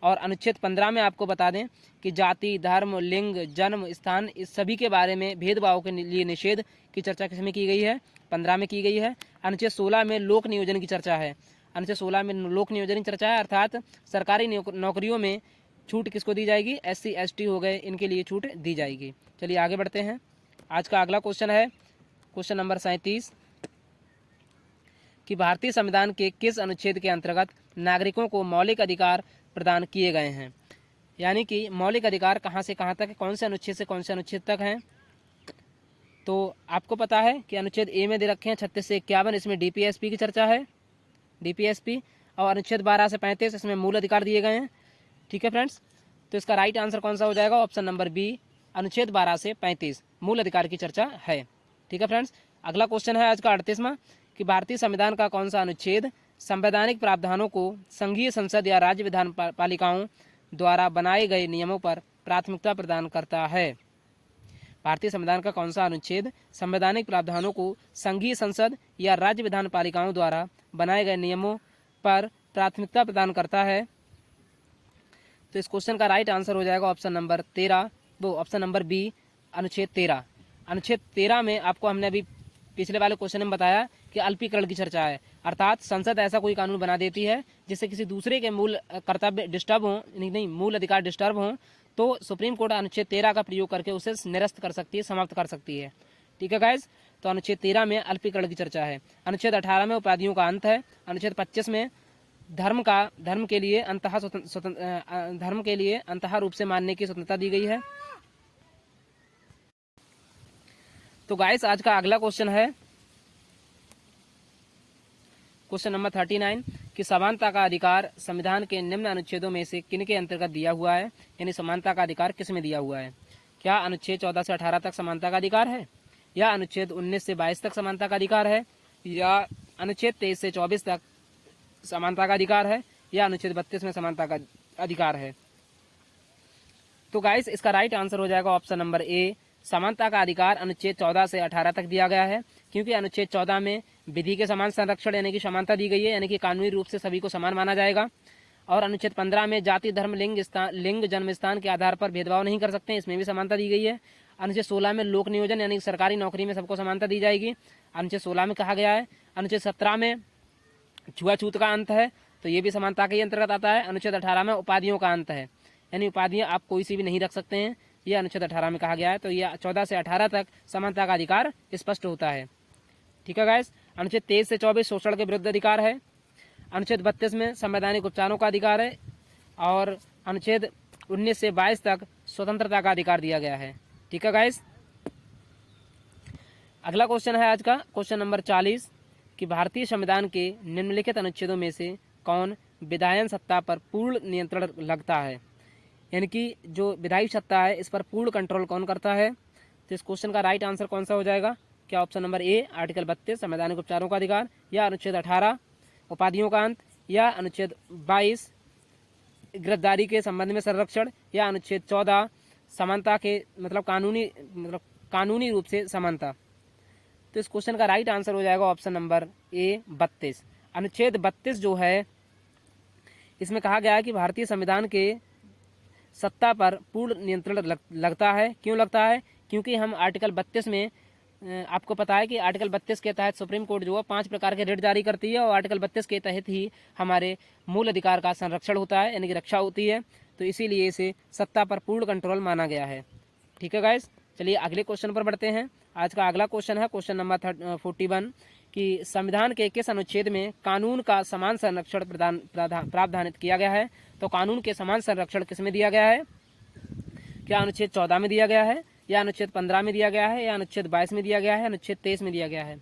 और अनुच्छेद 15 में आपको बता दें कि जाति, धर्म, लिंग, जन्म स्थान इस सभी के बारे में भेदभाव के लिए निषेध की चर्चा किसमें की गई है? 15 में की गई है। अनुच्छेद 16 में लोक नियोजन की चर्चा है। अनुच्छेद 16 में लोक नियोजन की चर्चा है, अर्थात सरकारी नौकरियों में छूट किसको दी जाएगी? SC ST हो गए, इनके लिए छूट दी जाएगी। चलिए आगे बढ़ते हैं। आज का अगला क्वेश्चन है क्वेश्चन नंबर 37 कि भारतीय संविधान के किस अनुच्छेद के अंतर्गत नागरिकों को मौलिक अधिकार प्रदान किए गए हैं? यानी कि मौलिक अधिकार कहाँ से कहाँ तक है, कौन से अनुच्छेद से कौन से अनुच्छेद तक हैं? तो आपको पता है कि अनुच्छेद ए में दे रखे हैं 36 से 51, इसमें DPSP की चर्चा है, DPSP। और अनुच्छेद 12 से 35 इसमें मूल अधिकार दिए गए हैं। ठीक है फ्रेंड्स, तो इसका राइट आंसर कौन सा हो जाएगा? ऑप्शन नंबर बी, अनुच्छेद 12 से 35 मूल अधिकार की चर्चा है। ठीक है फ्रेंड्स, अगला क्वेश्चन है आज का 38वां कि भारतीय संविधान का कौन सा अनुच्छेद संवैधानिक प्रावधानों को संघीय संसद या राज्य विधान पालिकाओं द्वारा बनाए गए नियमों पर प्राथमिकता प्रदान करता है? भारतीय संविधान का कौन सा अनुच्छेद संवैधानिक प्रावधानों को संघीय संसद या राज्य विधान पालिकाओं द्वारा बनाए गए नियमों पर प्राथमिकता प्रदान करता है? तो इस क्वेश्चन का राइट आंसर हो जाएगा ऑप्शन नंबर 13, वो ऑप्शन नंबर बी, अनुच्छेद 13। अनुच्छेद 13 में आपको हमने अभी पिछले वाले क्वेश्चन में बताया कि अल्पीकरण की चर्चा है, अर्थात संसद ऐसा कोई कानून बना देती है जिससे किसी दूसरे के मूल कर्तव्य डिस्टर्ब हों, नहीं मूल अधिकार डिस्टर्ब हों, तो सुप्रीम कोर्ट अनुच्छेद 13 का प्रयोग करके उसे निरस्त कर सकती है, समाप्त कर सकती है। ठीक है गाइस, तो अनुच्छेद 13 में अल्पीकरण की चर्चा है। अनुच्छेद 18 में उपाधियों का अंत है। अनुच्छेद 25 में धर्म के लिए अंतः रूप से मानने की स्वतंत्रता दी गई है। तो गाइस आज का अगला क्वेश्चन है क्वेश्चन नंबर 39 कि समानता का अधिकार संविधान के निम्न अनुच्छेदों में से किन के अंतर्गत दिया हुआ है? यानी समानता का अधिकार किस में दिया हुआ है? क्या अनुच्छेद 14 से 18 तक समानता का अधिकार है, या अनुच्छेद 19 से 22 तक समानता का अधिकार है, या अनुच्छेद 23 से 24 तक समानता का अधिकार है, या अनुच्छेद 32 में समानता का अधिकार है? तो गाइस इसका राइट आंसर हो जाएगा ऑप्शन नंबर ए, समानता का अधिकार अनुच्छेद 14 से 18 तक दिया गया है, क्योंकि अनुच्छेद 14 में विधि के समान संरक्षण यानी कि समानता दी गई है, यानी कि कानूनी रूप से सभी को समान माना जाएगा। और अनुच्छेद 15 में जाति, धर्म, लिंग, जन्म स्थान के आधार पर भेदभाव नहीं कर सकते, इसमें भी समानता दी गई है। अनुच्छेद 16 में लोक नियोजन यानी सरकारी नौकरी में सबको समानता दी जाएगी, अनुच्छेद 16 में कहा गया है। अनुच्छेद 17 में छुआछूत का अंत है, तो ये भी समानता के ही अंतर्गत आता है। अनुच्छेद 18 में उपाधियों का अंत है, यानी उपाधियां आप कोई सी भी नहीं रख सकते हैं, ये अनुच्छेद 18 में कहा गया है। तो ये 14 से 18 तक समानता का अधिकार स्पष्ट होता है। ठीक है गाइस, अनुच्छेद 23 से 24 शोषण के विरुद्ध अधिकार है। अनुच्छेद 32 में संवैधानिक उपचारों का अधिकार है, और अनुच्छेद 19 से 22 तक स्वतंत्रता का अधिकार दिया गया है। ठीक है गाइस, अगला क्वेश्चन है आज का क्वेश्चन नंबर 40 कि भारतीय संविधान के निम्नलिखित अनुच्छेदों में से कौन विधायन सत्ता पर पूर्ण नियंत्रण लगता है? यानी कि जो विधायी सत्ता है इस पर पूर्ण कंट्रोल कौन करता है? तो इस क्वेश्चन का राइट आंसर कौन सा हो जाएगा? क्या ऑप्शन नंबर ए, आर्टिकल 32 संवैधानिक उपचारों का अधिकार, या अनुच्छेद 18 उपाधियों का अंत, या अनुच्छेद 22 गिरफ्तारी के संबंध में संरक्षण, या अनुच्छेद 14 समानता के मतलब कानूनी रूप से समानता? तो इस क्वेश्चन का राइट आंसर हो जाएगा ऑप्शन नंबर ए, 32। अनुच्छेद 32 जो है इसमें कहा गया है कि भारतीय संविधान के सत्ता पर पूर्ण नियंत्रण लगता है। क्यों लगता है? क्योंकि हम आर्टिकल 32 में आपको पता है कि आर्टिकल 32 के तहत सुप्रीम कोर्ट जो है 5 प्रकार के रिट जारी करती है और आर्टिकल 32 के तहत ही हमारे मूल अधिकार का संरक्षण होता है, यानी कि रक्षा होती है। तो इसीलिए इसे सत्ता पर पूर्ण कंट्रोल माना गया है। ठीक है गाइस, चलिए अगले क्वेश्चन पर बढ़ते हैं। आज का अगला क्वेश्चन है क्वेश्चन नंबर 41 कि संविधान के किस अनुच्छेद में कानून का समान संरक्षण प्रावधानित किया गया है। तो कानून के समान संरक्षण किसमें दिया गया है? क्या अनुच्छेद 14 में दिया गया है, या अनुच्छेद 15 में दिया गया है, या अनुच्छेद 22 में दिया गया है, अनुच्छेद 23 में दिया गया है?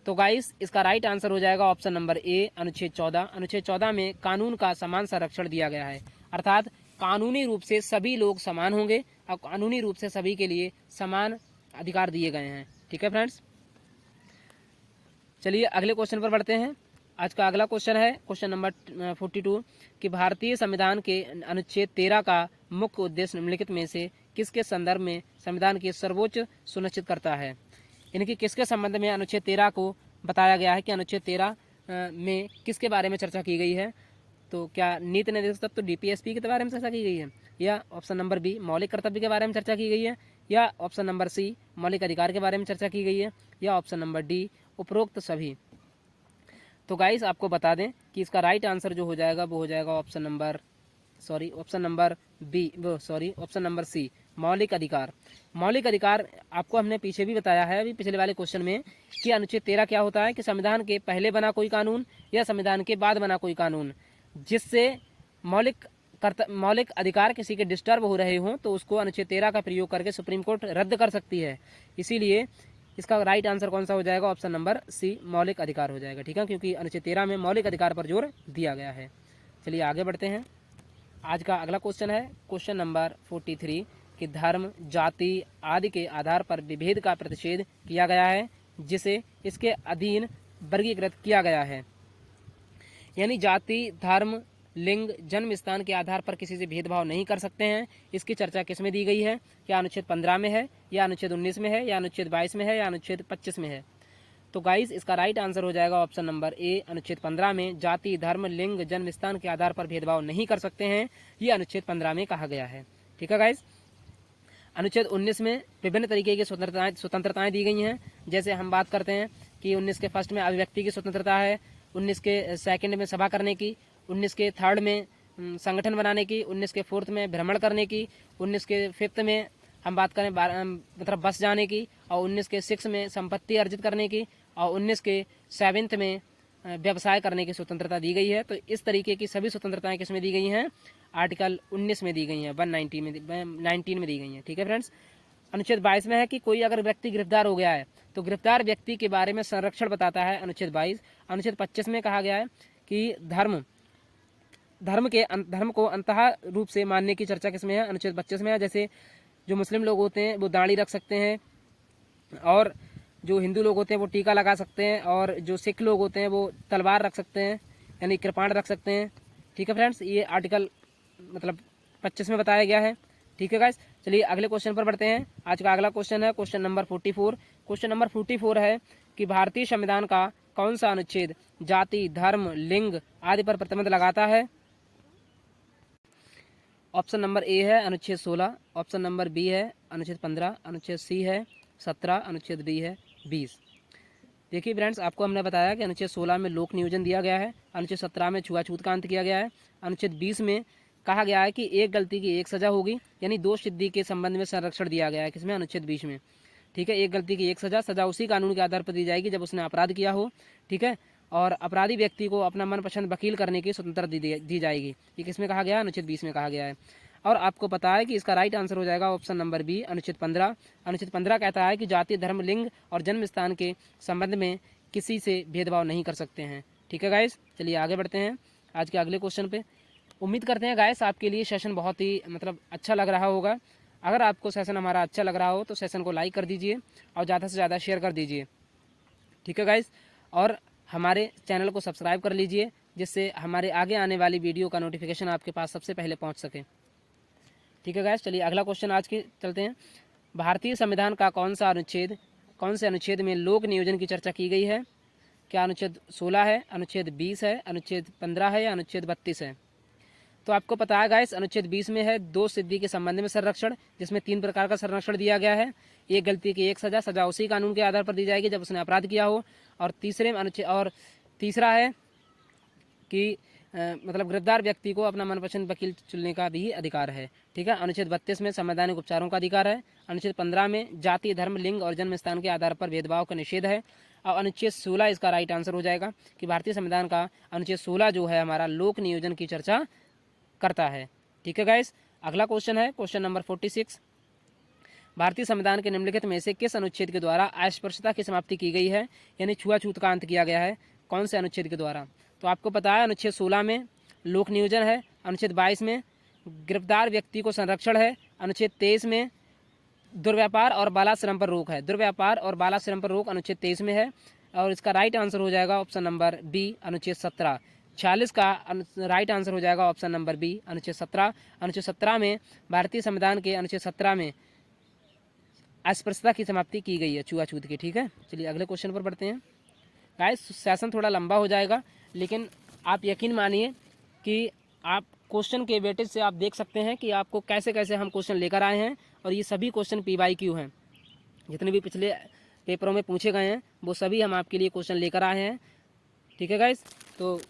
तो गाइस इसका राइट आंसर हो जाएगा ऑप्शन नंबर ए, अनुच्छेद 14। अनुच्छेद 14 में कानून का समान संरक्षण दिया गया है, अर्थात कानूनी रूप से सभी लोग समान होंगे और कानूनी रूप से सभी के लिए समान अधिकार दिए गए हैं। ठीक है फ्रेंड्स, चलिए अगले क्वेश्चन पर बढ़ते हैं। आज का अगला क्वेश्चन है क्वेश्चन नंबर 42 कि भारतीय संविधान के अनुच्छेद 13 का मुख्य उद्देश्य निम्नलिखित में से किसके संदर्भ में संविधान की सर्वोच्च सुनिश्चित करता है। यानी कि किसके संबंध में अनुच्छेद 13 को बताया गया है कि अनुच्छेद 13 में किसके बारे में चर्चा की गई है। तो क्या नीति निर्देशक तत्व DPSP के बारे में चर्चा की गई है, या ऑप्शन नंबर बी मौलिक कर्तव्य के बारे में चर्चा की गई है, या ऑप्शन नंबर सी मौलिक अधिकार के बारे में चर्चा की गई है, या ऑप्शन नंबर डी उपरोक्त सभी। तो गाइस आपको बता दें कि इसका राइट आंसर जो हो जाएगा वो हो जाएगा ऑप्शन नंबर सी मौलिक अधिकार। मौलिक अधिकार आपको हमने पीछे भी बताया है, अभी पिछले वाले क्वेश्चन में, कि अनुच्छेद 13 क्या होता है कि संविधान के पहले बना कोई कानून या संविधान के बाद बना कोई कानून जिससे मौलिक अधिकार किसी के डिस्टर्ब हो रहे हों तो उसको अनुच्छेद 13 का प्रयोग करके सुप्रीम कोर्ट रद्द कर सकती है। इसीलिए इसका राइट आंसर कौन सा हो जाएगा? ऑप्शन नंबर सी मौलिक अधिकार हो जाएगा। ठीक है, क्योंकि अनुच्छेद 13 में मौलिक अधिकार पर जोर दिया गया है। चलिए आगे बढ़ते हैं। आज का अगला क्वेश्चन है क्वेश्चन नंबर 43 कि धर्म, जाति आदि के आधार पर विभेद का प्रतिषेध किया गया है जिसे इसके अधीन वर्गीकृत किया गया है। यानी जाति, धर्म, लिंग, जन्म स्थान के आधार पर किसी से भेदभाव नहीं कर सकते हैं। इसकी चर्चा किसमें दी गई है? क्या अनुच्छेद 15 में है, या अनुच्छेद 19 में है, या अनुच्छेद 22 में है, या अनुच्छेद 25 में है? तो गाइस इसका राइट आंसर हो जाएगा ऑप्शन नंबर ए, अनुच्छेद 15 में जाति, धर्म, लिंग, जन्म स्थान के आधार पर भेदभाव नहीं कर सकते हैं, ये अनुच्छेद 15 में कहा गया है। ठीक है गाइस, अनुच्छेद 19 में विभिन्न तरीके की स्वतंत्रताएं दी गई हैं। जैसे हम बात करते हैं कि 19 के फर्स्ट में अभिव्यक्ति की स्वतंत्रता है, 19 के सेकंड में सभा करने की, 19 के थर्ड में संगठन बनाने की, 19 के फोर्थ में भ्रमण करने की, 19 के फिफ्थ में हम बात करें मतलब बस जाने की, और 19 के सिक्स में संपत्ति अर्जित करने की, और 19 के सेवेंथ में व्यवसाय करने की स्वतंत्रता दी गई है। तो इस तरीके की सभी स्वतंत्रताएं किसमें दी गई हैं? आर्टिकल 19 में दी गई हैं, 19 में दी गई हैं। ठीक है फ्रेंड्स, अनुच्छेद 22 में है कि कोई अगर व्यक्ति गिरफ्तार हो गया है तो गिरफ्तार व्यक्ति के बारे में संरक्षण बताता है अनुच्छेद 22। अनुच्छेद 25 में कहा गया है कि धर्म को अंतः रूप से मानने की चर्चा किसमें है? अनुच्छेद 25 में है। जैसे जो मुस्लिम लोग होते हैं वो दाढ़ी रख सकते हैं, और जो हिंदू लोग होते हैं वो टीका लगा सकते हैं, और जो सिख लोग होते हैं वो तलवार रख सकते हैं, यानी कृपाण रख सकते हैं। ठीक है फ्रेंड्स, ये आर्टिकल मतलब 25 में बताया गया है। ठीक है गाइस, चलिए अगले क्वेश्चन पर बढ़ते हैं। आज का अगला क्वेश्चन है क्वेश्चन नंबर 44। क्वेश्चन नंबर 44 है कि भारतीय संविधान का कौन सा अनुच्छेद जाति, धर्म, लिंग आदि पर प्रतिबंध लगाता है? ऑप्शन नंबर ए है अनुच्छेद 16, ऑप्शन नंबर बी है अनुच्छेद 15, अनुच्छेद सी है 17, अनुच्छेद डी है 20। देखिए फ्रेंड्स, आपको हमने बताया कि अनुच्छेद 16 में लोक नियोजन दिया गया है, अनुच्छेद 17 में छुआछूत का अंत किया गया है, अनुच्छेद 20 में कहा गया है कि एक गलती की एक सजा होगी, यानी दोष सिद्धि के संबंध में संरक्षण दिया गया है। किसमें? अनुच्छेद 20 में। ठीक है, एक गलती की एक सजा उसी कानून के आधार पर दी जाएगी जब उसने अपराध किया हो। ठीक है, और अपराधी व्यक्ति को अपना मनपसंद वकील करने की स्वतंत्रता दी जाएगी। ये किसमें कहा गया है? अनुच्छेद 20 में कहा गया है। और आपको पता है कि इसका राइट आंसर हो जाएगा ऑप्शन नंबर बी, अनुच्छेद 15। अनुच्छेद 15 कहता है कि जाति, धर्म, लिंग और जन्म स्थान के संबंध में किसी से भेदभाव नहीं कर सकते हैं। ठीक है गाइस, चलिए आगे बढ़ते हैं आज के अगले क्वेश्चन पे। उम्मीद करते हैं गाइस आपके लिए सेशन बहुत ही अच्छा लग रहा होगा। अगर आपको सेशन हमारा अच्छा लग रहा हो तो सेशन को लाइक कर दीजिए और ज़्यादा से ज़्यादा शेयर कर दीजिए। ठीक है गाइस, और हमारे चैनल को सब्सक्राइब कर लीजिए जिससे हमारे आगे आने वाली वीडियो का नोटिफिकेशन आपके पास सबसे पहले पहुंच सके। ठीक है गाइस, चलिए अगला क्वेश्चन आज के चलते हैं। भारतीय संविधान का कौन से अनुच्छेद में लोक नियोजन की चर्चा की गई है? क्या अनुच्छेद 16 है, अनुच्छेद 20 है, अनुच्छेद 15 है, या अनुच्छेद 32 है? तो आपको पता है गाइस, अनुच्छेद 20 में है दो सिद्धि के संबंध में संरक्षण, जिसमें 3 प्रकार का संरक्षण दिया गया है। एक गलती की एक सजा, सजा उसी कानून के आधार पर दी जाएगी जब उसने अपराध किया हो। और तीसरा है कि मतलब गिरफ्तार व्यक्ति को अपना मनपसंद वकील चुनने का भी अधिकार है। ठीक है। अनुच्छेद 32 में संवैधानिक उपचारों का अधिकार है। अनुच्छेद 15 में जाति, धर्म, लिंग और जन्म स्थान के आधार पर भेदभाव का निषेध है। और अनुच्छेद 16 इसका राइट आंसर हो जाएगा कि भारतीय संविधान का अनुच्छेद 16 जो है हमारा लोक नियोजन की चर्चा करता है। ठीक है गाइस। अगला क्वेश्चन है क्वेश्चन नंबर 46। भारतीय संविधान के निम्नलिखित में से किस अनुच्छेद के द्वारा अस्पृश्यता की समाप्ति की गई है, यानी छुआछूत का अंत किया गया है? कौन से अनुच्छेद के द्वारा? तो आपको पता है अनुच्छेद 16 में लोक नियोजन है, अनुच्छेद 22 में गिरफ्तार व्यक्ति को संरक्षण है, अनुच्छेद 23 में दुर्व्यापार और बालाश्रम पर रोक है। दुर्व्यापार और बालाश्रम पर रोक अनुच्छेद 23 में है और इसका राइट आंसर हो जाएगा ऑप्शन नंबर बी, अनुच्छेद 17। 46 का राइट आंसर हो जाएगा ऑप्शन नंबर बी, अनुच्छेद 17। अनुच्छेद 17 में भारतीय संविधान के अनुच्छेद 17 में अस्पृश्यता की समाप्ति की गई है, छुआछूत की। ठीक है। चलिए अगले क्वेश्चन पर बढ़ते हैं। गाइस सेशन थोड़ा लंबा हो जाएगा, लेकिन आप यकीन मानिए कि आप क्वेश्चन के वेटेज से आप देख सकते हैं कि आपको कैसे कैसे हम क्वेश्चन लेकर आए हैं। और ये सभी क्वेश्चन PYQ हैं, जितने भी पिछले पेपरों में पूछे गए हैं वो सभी हम आपके लिए क्वेश्चन लेकर आए हैं। ठीक है गाइस, तो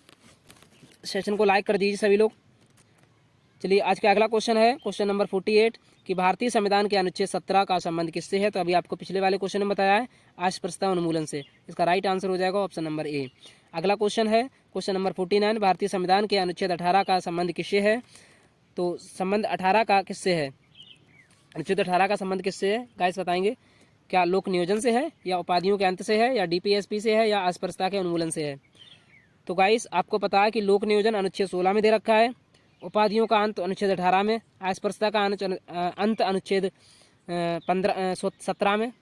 सेशन को लाइक कर दीजिए सभी लोग। चलिए आज का अगला क्वेश्चन है क्वेश्चन नंबर 48 कि भारतीय संविधान के अनुच्छेद 17 का संबंध किससे है? तो अभी आपको पिछले वाले क्वेश्चन में बताया है अस्पृश्यता उन्मूलन से। इसका राइट आंसर हो जाएगा ऑप्शन नंबर ए। अगला क्वेश्चन है क्वेश्चन नंबर 49 भारतीय संविधान के अनुच्छेद 18 का संबंध किससे है? तो संबंध 18 का किससे है? अनुच्छेद 18 का संबंध किससे है गाइस बताएंगे? क्या लोक नियोजन से है, या उपाधियों के अंत से है, या DPSP से है, या अस्पृश्यता के उन्मूलन से है? तो गाइस आपको पता है कि लोक नियोजन अनुच्छेद 16 में दे रखा है, उपाधियों का अंत अनुच्छेद 18 में, अस्पृश्यता का अंत अनुच्छेद 17 में,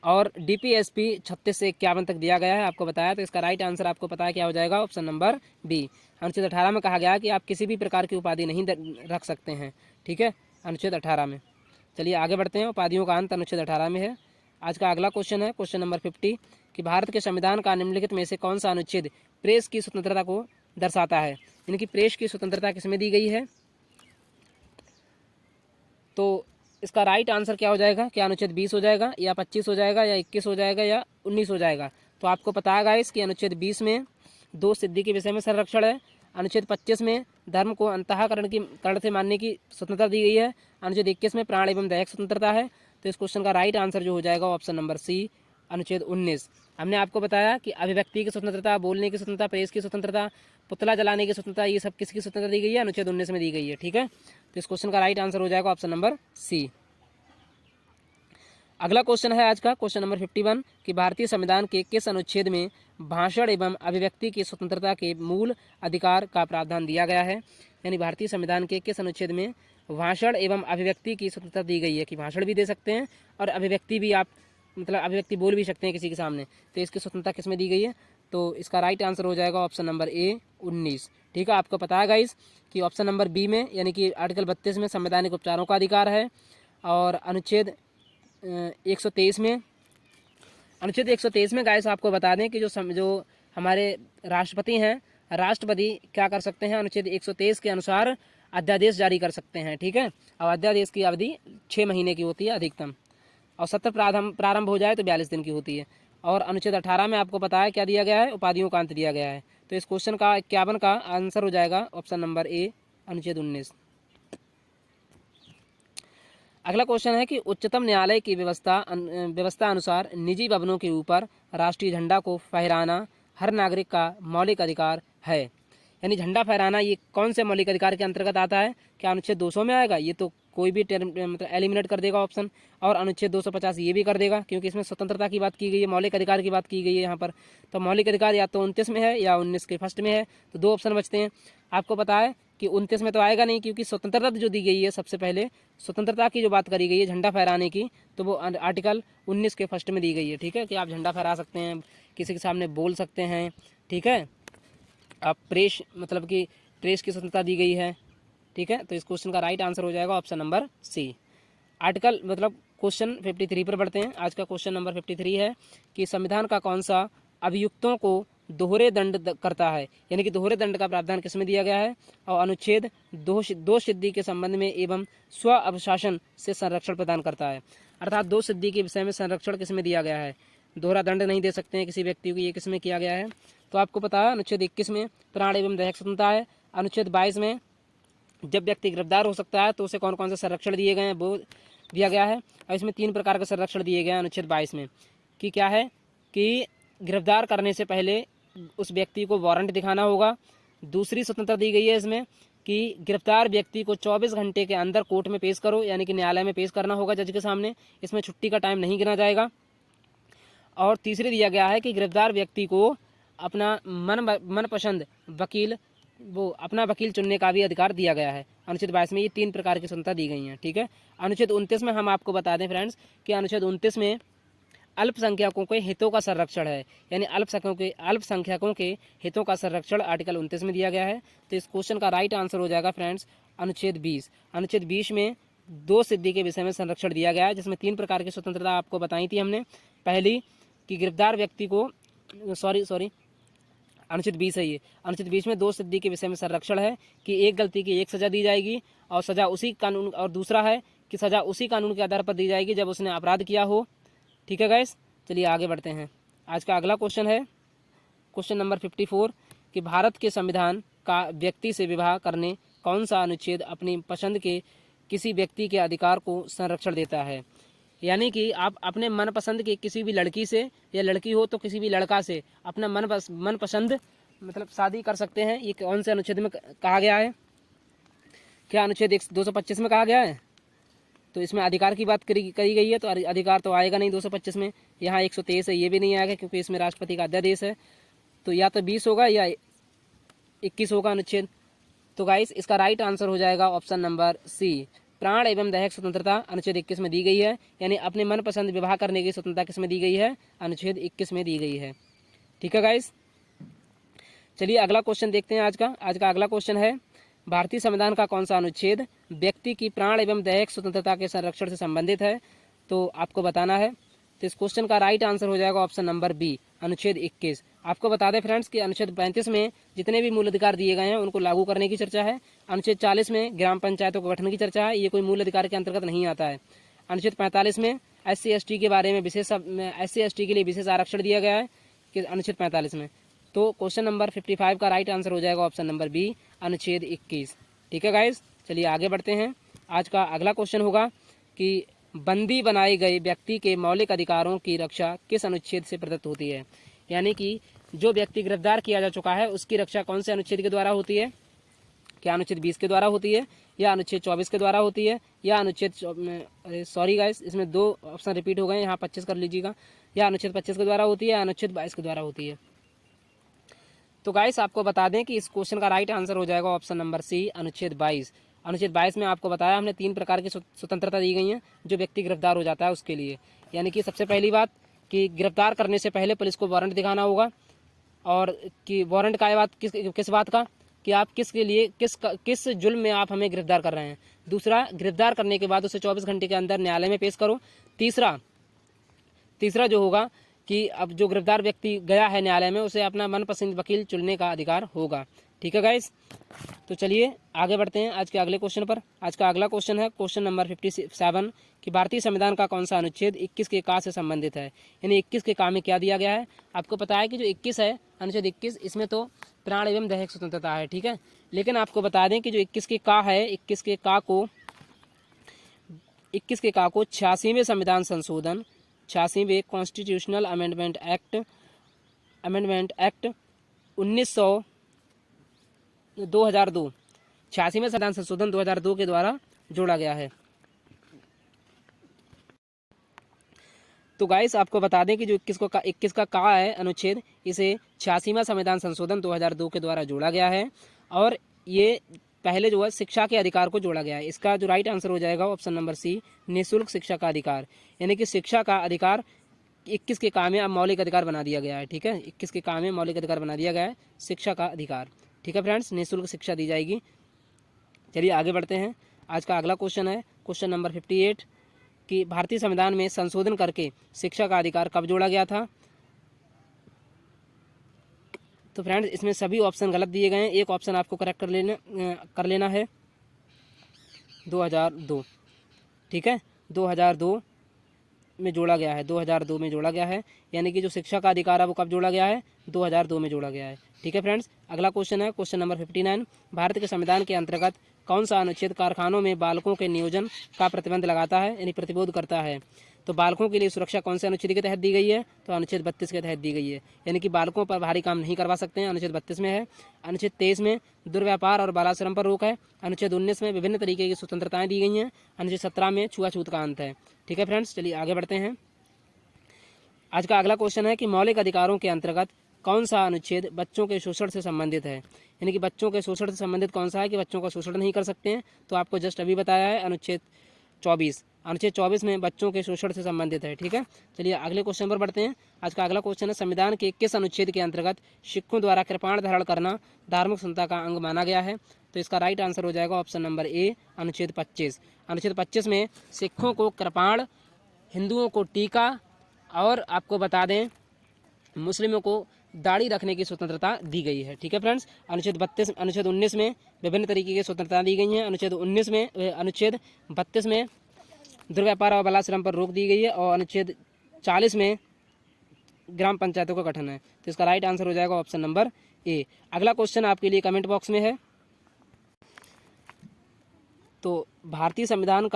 और DPSP 36 से 51 तक दिया गया है, आपको बताया। तो इसका राइट आंसर आपको पता है क्या हो जाएगा? Option number B. अनुच्छेद 18 में कहा गया है कि आप किसी भी प्रकार की उपाधि नहीं रख सकते हैं। ठीक है, अनुच्छेद 18 में। चलिए आगे बढ़ते हैं। उपाधियों का अंत अनुच्छेद 18 में है। आज का अगला क्वेश्चन है क्वेश्चन नंबर 50 कि भारत के संविधान का निम्नलिखित में से कौन सा अनुच्छेद प्रेस की स्वतंत्रता को दर्शाता है? यानी कि प्रेस की स्वतंत्रता किसमें दी गई है? तो इसका राइट आंसर क्या हो जाएगा? क्या अनुच्छेद 20 हो जाएगा, या 25 हो जाएगा, या 21 हो जाएगा, या 19 हो जाएगा? तो आपको पता है गाइस कि अनुच्छेद 20 में दो सिद्धि के विषय में संरक्षण है। अनुच्छेद 25 में धर्म को अंतःकरण से मानने की स्वतंत्रता दी गई है। अनुच्छेद 21 में प्राण एवं दैहिक स्वतंत्रता है। तो इस क्वेश्चन का राइट आंसर जो हो जाएगा ऑप्शन नंबर सी, अनुच्छेद 19। हमने आपको बताया कि अभिव्यक्ति की स्वतंत्रता, बोलने की स्वतंत्रता, प्रेस की स्वतंत्रता, पुतला जलाने की स्वतंत्रता, ये सब किसकी स्वतंत्रता दी गई है? अनुच्छेद 19 में दी गई है। ठीक है, तो इस क्वेश्चन का राइट आंसर हो जाएगा ऑप्शन नंबर सी। अगला क्वेश्चन है आज का क्वेश्चन नंबर 51 कि भारतीय संविधान के किस अनुच्छेद में भाषण एवं अभिव्यक्ति की स्वतंत्रता के मूल अधिकार का प्रावधान दिया गया है? यानी भारतीय संविधान के किस अनुच्छेद में भाषण एवं अभिव्यक्ति की स्वतंत्रता दी गई है कि भाषण भी दे सकते हैं और अभिव्यक्ति भी, आप मतलब अभिव्यक्ति बोल भी सकते हैं किसी के सामने। तो इसकी स्वतंत्रता किसमें दी गई है? तो इसका राइट आंसर हो जाएगा ऑप्शन नंबर ए, 19। ठीक है, आपको पता है गाइस कि ऑप्शन नंबर बी में यानी कि आर्टिकल 32 में संवैधानिक उपचारों का अधिकार है। और अनुच्छेद 123 में गाइस आपको बता दें कि जो हमारे राष्ट्रपति हैं, राष्ट्रपति क्या कर सकते हैं? अनुच्छेद 123 के अनुसार अध्यादेश जारी कर सकते हैं। ठीक है, और अध्यादेश की अवधि 6 महीने की होती है अधिकतम, और सत्र प्रारंभ हो जाए तो 42 दिन की होती है। और अनुच्छेद 18 में आपको पता है क्या दिया गया है? उपाधियों का अंत दिया गया है। तो इस क्वेश्चन का 51 का आंसर हो जाएगा ऑप्शन नंबर ए, अनुच्छेद 19। अगला क्वेश्चन है कि उच्चतम न्यायालय की व्यवस्था अनुसार निजी भवनों के ऊपर राष्ट्रीय झंडा को फहराना हर नागरिक का मौलिक अधिकार है। यानी झंडा फहराना ये कौन से मौलिक अधिकार के अंतर्गत आता है? क्या अनुच्छेद 200 में आएगा? ये तो कोई भी मतलब एलिमिनेट कर देगा ऑप्शन। और अनुच्छेद 250 ये भी कर देगा, क्योंकि इसमें स्वतंत्रता की बात की गई है, मौलिक अधिकार की बात की गई है यहाँ पर। तो मौलिक अधिकार या तो 29 में है या 19 के फर्स्ट में है, तो 2 ऑप्शन बचते हैं। आपको पता है कि 29 में तो आएगा नहीं, क्योंकि स्वतंत्रता जो दी गई है, सबसे पहले स्वतंत्रता की जो बात करी गई है झंडा फहराने की, तो वो आर्टिकल 19 के फर्स्ट में दी गई है। ठीक है, कि आप झंडा फहरा सकते हैं, किसी के सामने बोल सकते हैं। ठीक है, आप प्रेस मतलब कि प्रेस की स्वतंत्रता दी गई है। ठीक है, तो इस क्वेश्चन का राइट आंसर हो जाएगा ऑप्शन नंबर सी। आर्टिकल मतलब क्वेश्चन 53 पर बढ़ते हैं। आज का क्वेश्चन नंबर 53 है कि संविधान का कौन सा अभियुक्तों को दोहरे दंड करता है, यानी कि दोहरे दंड का प्रावधान किसमें दिया गया है। और अनुच्छेद दो सिद्धि के संबंध में एवं स्व अवशासन से संरक्षण प्रदान करता है, अर्थात दो सिद्धि के विषय में संरक्षण किसमें दिया गया है, दोहरा दंड नहीं दे सकते हैं किसी व्यक्ति को, ये किसमें किया गया है। तो आपको पता है अनुच्छेद 21 में प्राण एवं दैहिक स्वतंत्रता है। अनुच्छेद 22 में जब व्यक्ति गिरफ्तार हो सकता है तो उसे कौन कौन से संरक्षण दिए गए हैं वो दिया गया है। और इसमें 3 प्रकार के संरक्षण दिए गए हैं अनुच्छेद 22 में, कि क्या है कि गिरफ्तार करने से पहले उस व्यक्ति को वारंट दिखाना होगा। दूसरी स्वतंत्रता दी गई है इसमें कि गिरफ्तार व्यक्ति को 24 घंटे के अंदर कोर्ट में पेश करो, यानी कि न्यायालय में पेश करना होगा जज के सामने, इसमें छुट्टी का टाइम नहीं गिना जाएगा। और तीसरी दिया गया है कि गिरफ्तार व्यक्ति को अपना मनपसंद वकील अपना वकील चुनने का भी अधिकार दिया गया है। अनुच्छेद 22 में ये 3 प्रकार की स्वतंत्रता दी गई हैं, ठीक है। अनुच्छेद 29 में हम आपको बता दें फ्रेंड्स कि अनुच्छेद 29 में अल्पसंख्यकों के हितों का संरक्षण है, यानी अल्पसंख्यकों के हितों का संरक्षण आर्टिकल 29 में दिया गया है। तो इस क्वेश्चन का राइट आंसर हो जाएगा फ्रेंड्स अनुच्छेद 20। अनुच्छेद 20 में दो सिद्धि के विषय में संरक्षण दिया गया है, जिसमें 3 प्रकार की स्वतंत्रता आपको बताई थी हमने। पहली कि गिरफ्तार व्यक्ति को अनुच्छेद 20 है ये। अनुच्छेद 20 में दो सिद्धि के विषय में संरक्षण है कि एक गलती की एक सजा दी जाएगी और सजा उसी कानून, और दूसरा है कि सजा उसी कानून के आधार पर दी जाएगी जब उसने अपराध किया हो, ठीक है गाइस। चलिए आगे बढ़ते हैं। आज का अगला क्वेश्चन है क्वेश्चन नंबर 54 कि भारत के संविधान का व्यक्ति से विवाह करने कौन सा अनुच्छेद अपनी पसंद के किसी व्यक्ति के अधिकार को संरक्षण देता है। यानी कि आप अपने मनपसंद के किसी भी लड़की से, या लड़की हो तो किसी भी लड़का से अपना मनपसंद मतलब शादी कर सकते हैं। ये कौन से अनुच्छेद में कहा गया है, क्या अनुच्छेद 225 में कहा गया है। तो इसमें अधिकार की बात करी गई है, तो अधिकार तो आएगा नहीं 225 में। यहाँ 123 है, ये भी नहीं आएगा क्योंकि इसमें राष्ट्रपति का अध्यादेश है। तो या तो 20 होगा या 21 होगा अनुच्छेद। तो गाइस इसका राइट आंसर हो जाएगा ऑप्शन नंबर सी, प्राण एवं दैहिक स्वतंत्रता अनुच्छेद 21 में दी गई है, यानी अपने मनपसंद विवाह करने की स्वतंत्रता किस में दी गई है, अनुच्छेद 21 में दी गई है, ठीक है गाइस। चलिए अगला क्वेश्चन देखते हैं। आज का अगला क्वेश्चन है भारतीय संविधान का कौन सा अनुच्छेद व्यक्ति की प्राण एवं दैहिक स्वतंत्रता के संरक्षण से संबंधित है। तो आपको बताना है। तो इस क्वेश्चन का राइट आंसर हो जाएगा ऑप्शन नंबर बी, अनुच्छेद 21। आपको बता दें फ्रेंड्स कि अनुच्छेद 35 में जितने भी मूल अधिकार दिए गए हैं उनको लागू करने की चर्चा है। अनुच्छेद 40 में ग्राम पंचायतों के गठन की चर्चा है, ये कोई मूल अधिकार के अंतर्गत नहीं आता है। अनुच्छेद 45 में SC/ST के बारे में SC/ST के लिए विशेष आरक्षण दिया गया है कि अनुच्छेद 45 में। तो क्वेश्चन नंबर 55 का राइट आंसर हो जाएगा ऑप्शन नंबर बी, अनुच्छेद 21, ठीक है गाइज। चलिए आगे बढ़ते हैं। आज का अगला क्वेश्चन होगा कि बंदी बनाए गए व्यक्ति के मौलिक अधिकारों की रक्षा किस अनुच्छेद से प्रदत्त होती है। यानी कि जो व्यक्ति गिरफ्तार किया जा चुका है उसकी रक्षा कौन से अनुच्छेद के द्वारा होती है, क्या अनुच्छेद 20 के द्वारा होती है, या अनुच्छेद 24 के द्वारा होती है, या अनुच्छेद सॉरी गाइस इसमें 2 ऑप्शन रिपीट हो गए, यहाँ 25 कर लीजिएगा, या अनुच्छेद 25 के द्वारा होती है या अनुच्छेद 22 के द्वारा होती है। तो गाइस आपको बता दें कि इस क्वेश्चन का राइट आंसर हो जाएगा ऑप्शन नंबर सी, अनुच्छेद 22। अनुच्छेद 22 में आपको बताया हमने 3 प्रकार की स्वतंत्रता दी गई हैं जो व्यक्ति गिरफ्तार हो जाता है उसके लिए। यानी कि सबसे पहली बात कि गिरफ्तार करने से पहले पुलिस को वारंट दिखाना होगा, और कि वारंट का बात किस बात का कि आप किसके लिए किस जुल्म में आप हमें गिरफ्तार कर रहे हैं। दूसरा, गिरफ्तार करने के बाद उसे 24 घंटे के अंदर न्यायालय में पेश करो। तीसरा जो होगा कि अब जो गिरफ्तार व्यक्ति गया है न्यायालय में उसे अपना मनपसंद वकील चुनने का अधिकार होगा, ठीक है गाइस। तो चलिए आगे बढ़ते हैं आज के अगले क्वेश्चन पर। आज का अगला क्वेश्चन है क्वेश्चन नंबर 57 कि भारतीय संविधान का कौन सा अनुच्छेद 21 के का से संबंधित है। यानी 21 के का में क्या दिया गया है। आपको पता है कि जो 21 है अनुच्छेद 21 इसमें तो प्राण एवं दैहिक स्वतंत्रता है, ठीक है। लेकिन आपको बता दें कि जो 21 के का है, 21 के का को 86वें संविधान संशोधन 86वें कॉन्स्टिट्यूशनल अमेंडमेंट एक्ट 2002 86वें संविधान संशोधन 2002 के द्वारा जोड़ा गया है। तो गाइस आपको बता दें कि जो 21 का है अनुच्छेद, इसे 86वां संविधान संशोधन 2002 के द्वारा जोड़ा गया है, और ये पहले जो है शिक्षा के अधिकार को जोड़ा गया है। इसका जो राइट आंसर हो जाएगा ऑप्शन नंबर सी, निःशुल्क शिक्षा का अधिकार। यानी कि शिक्षा का अधिकार 21 के काम में अब मौलिक अधिकार बना दिया गया है, ठीक है। 21 के काम में मौलिक अधिकार बना दिया गया है शिक्षा का अधिकार, ठीक है फ्रेंड्स, निःशुल्क शिक्षा दी जाएगी। चलिए आगे बढ़ते हैं। आज का अगला क्वेश्चन है क्वेश्चन नंबर 58 कि भारतीय संविधान में संशोधन करके शिक्षा का अधिकार कब जोड़ा गया था। तो फ्रेंड्स इसमें सभी ऑप्शन गलत दिए गए हैं, एक ऑप्शन आपको करेक्ट कर लेना है 2002। ठीक है, 2002 में जोड़ा गया है, 2002 में जोड़ा गया है, यानी कि जो शिक्षा का अधिकार है वो कब जोड़ा गया है, 2002 में जोड़ा गया है। ठीक है फ्रेंड्स, अगला क्वेश्चन है क्वेश्चन नंबर 59। भारत के संविधान के अंतर्गत कौन सा अनुच्छेद कारखानों में बालकों के नियोजन का प्रतिबंध लगाता है, यानी प्रतिबोध करता है। तो बालकों के लिए सुरक्षा कौन से अनुच्छेद के तहत दी गई है, तो अनुच्छेद 32 के तहत दी गई है, यानी कि बालकों पर भारी काम नहीं करवा सकते हैं, अनुच्छेद 32 में है। अनुच्छेद 23 में दुर्व्यापार और बालाश्रम पर रोक है। अनुच्छेद 19 में विभिन्न तरीके की स्वतंत्रताएं दी गई हैं। अनुच्छेद 17 में छुआछूत का अंत है। ठीक है फ्रेंड्स, चलिए आगे बढ़ते हैं। आज का अगला क्वेश्चन है कि मौलिक अधिकारों के अंतर्गत कौन सा अनुच्छेद बच्चों के शोषण से संबंधित है, यानी कि बच्चों के शोषण से संबंधित कौन सा है कि बच्चों का शोषण नहीं कर सकते हैं। तो आपको जस्ट अभी बताया है अनुच्छेद 24। अनुच्छेद 24 में बच्चों के शोषण से संबंधित है। ठीक है, चलिए अगले क्वेश्चन पर बढ़ते हैं। आज का अगला क्वेश्चन है संविधान के किस अनुच्छेद के अंतर्गत सिखों द्वारा कृपाण धारण करना धार्मिक संता का अंग माना गया है। तो इसका राइट आंसर हो जाएगा ऑप्शन नंबर ए, अनुच्छेद 25। अनुच्छेद 25 में सिखों को कृपाण, हिंदुओं को टीका और आपको बता दें मुस्लिमों को दाढ़ी रखने की स्वतंत्रता दी गई है। ठीक है फ्रेंड्स, अनुच्छेद 19 में विभिन्न तरीके की स्वतंत्रता दी गई है। अनुच्छेद 32 में दुर्व्यापार और बालाश्रम पर रोक दी गई है और अनुच्छेद 40 में ग्राम पंचायतों का गठन है। तो इसका राइट आंसर हो जाएगा ऑप्शन नंबर ए। अगला क्वेश्चन आपके लिए कमेंट बॉक्स में है। तो भारतीय संविधान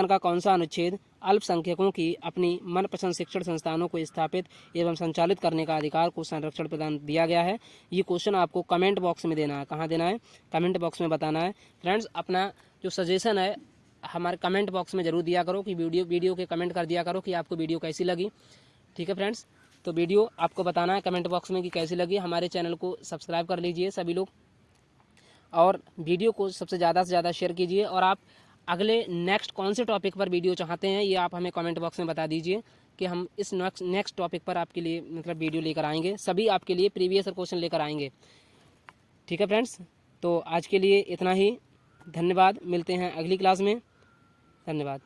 का कौन सा अनुच्छेद अल्पसंख्यकों की अपनी मनपसंद शिक्षण संस्थानों को स्थापित एवं संचालित करने का अधिकार को संरक्षण प्रदान दिया गया है। ये क्वेश्चन आपको कमेंट बॉक्स में देना है। कहाँ देना है, कमेंट बॉक्स में बताना है। फ्रेंड्स अपना जो सजेशन है हमारे कमेंट बॉक्स में ज़रूर दिया करो कि वीडियो के कमेंट कर दिया करो कि आपको वीडियो कैसी लगी। ठीक है फ्रेंड्स, तो वीडियो आपको बताना है कमेंट बॉक्स में कि कैसी लगी। हमारे चैनल को सब्सक्राइब कर लीजिए सभी लोग और वीडियो को सबसे ज़्यादा से ज़्यादा शेयर कीजिए। और आप अगले नेक्स्ट कौन से टॉपिक पर वीडियो चाहते हैं ये आप हमें कमेंट बॉक्स में बता दीजिए कि हम इस नेक्स्ट टॉपिक पर आपके लिए मतलब वीडियो लेकर आएंगे। सभी आपके लिए प्रीवियस क्वेश्चन लेकर आएंगे। ठीक है फ्रेंड्स, तो आज के लिए इतना ही। धन्यवाद, मिलते हैं अगली क्लास में। धन्यवाद।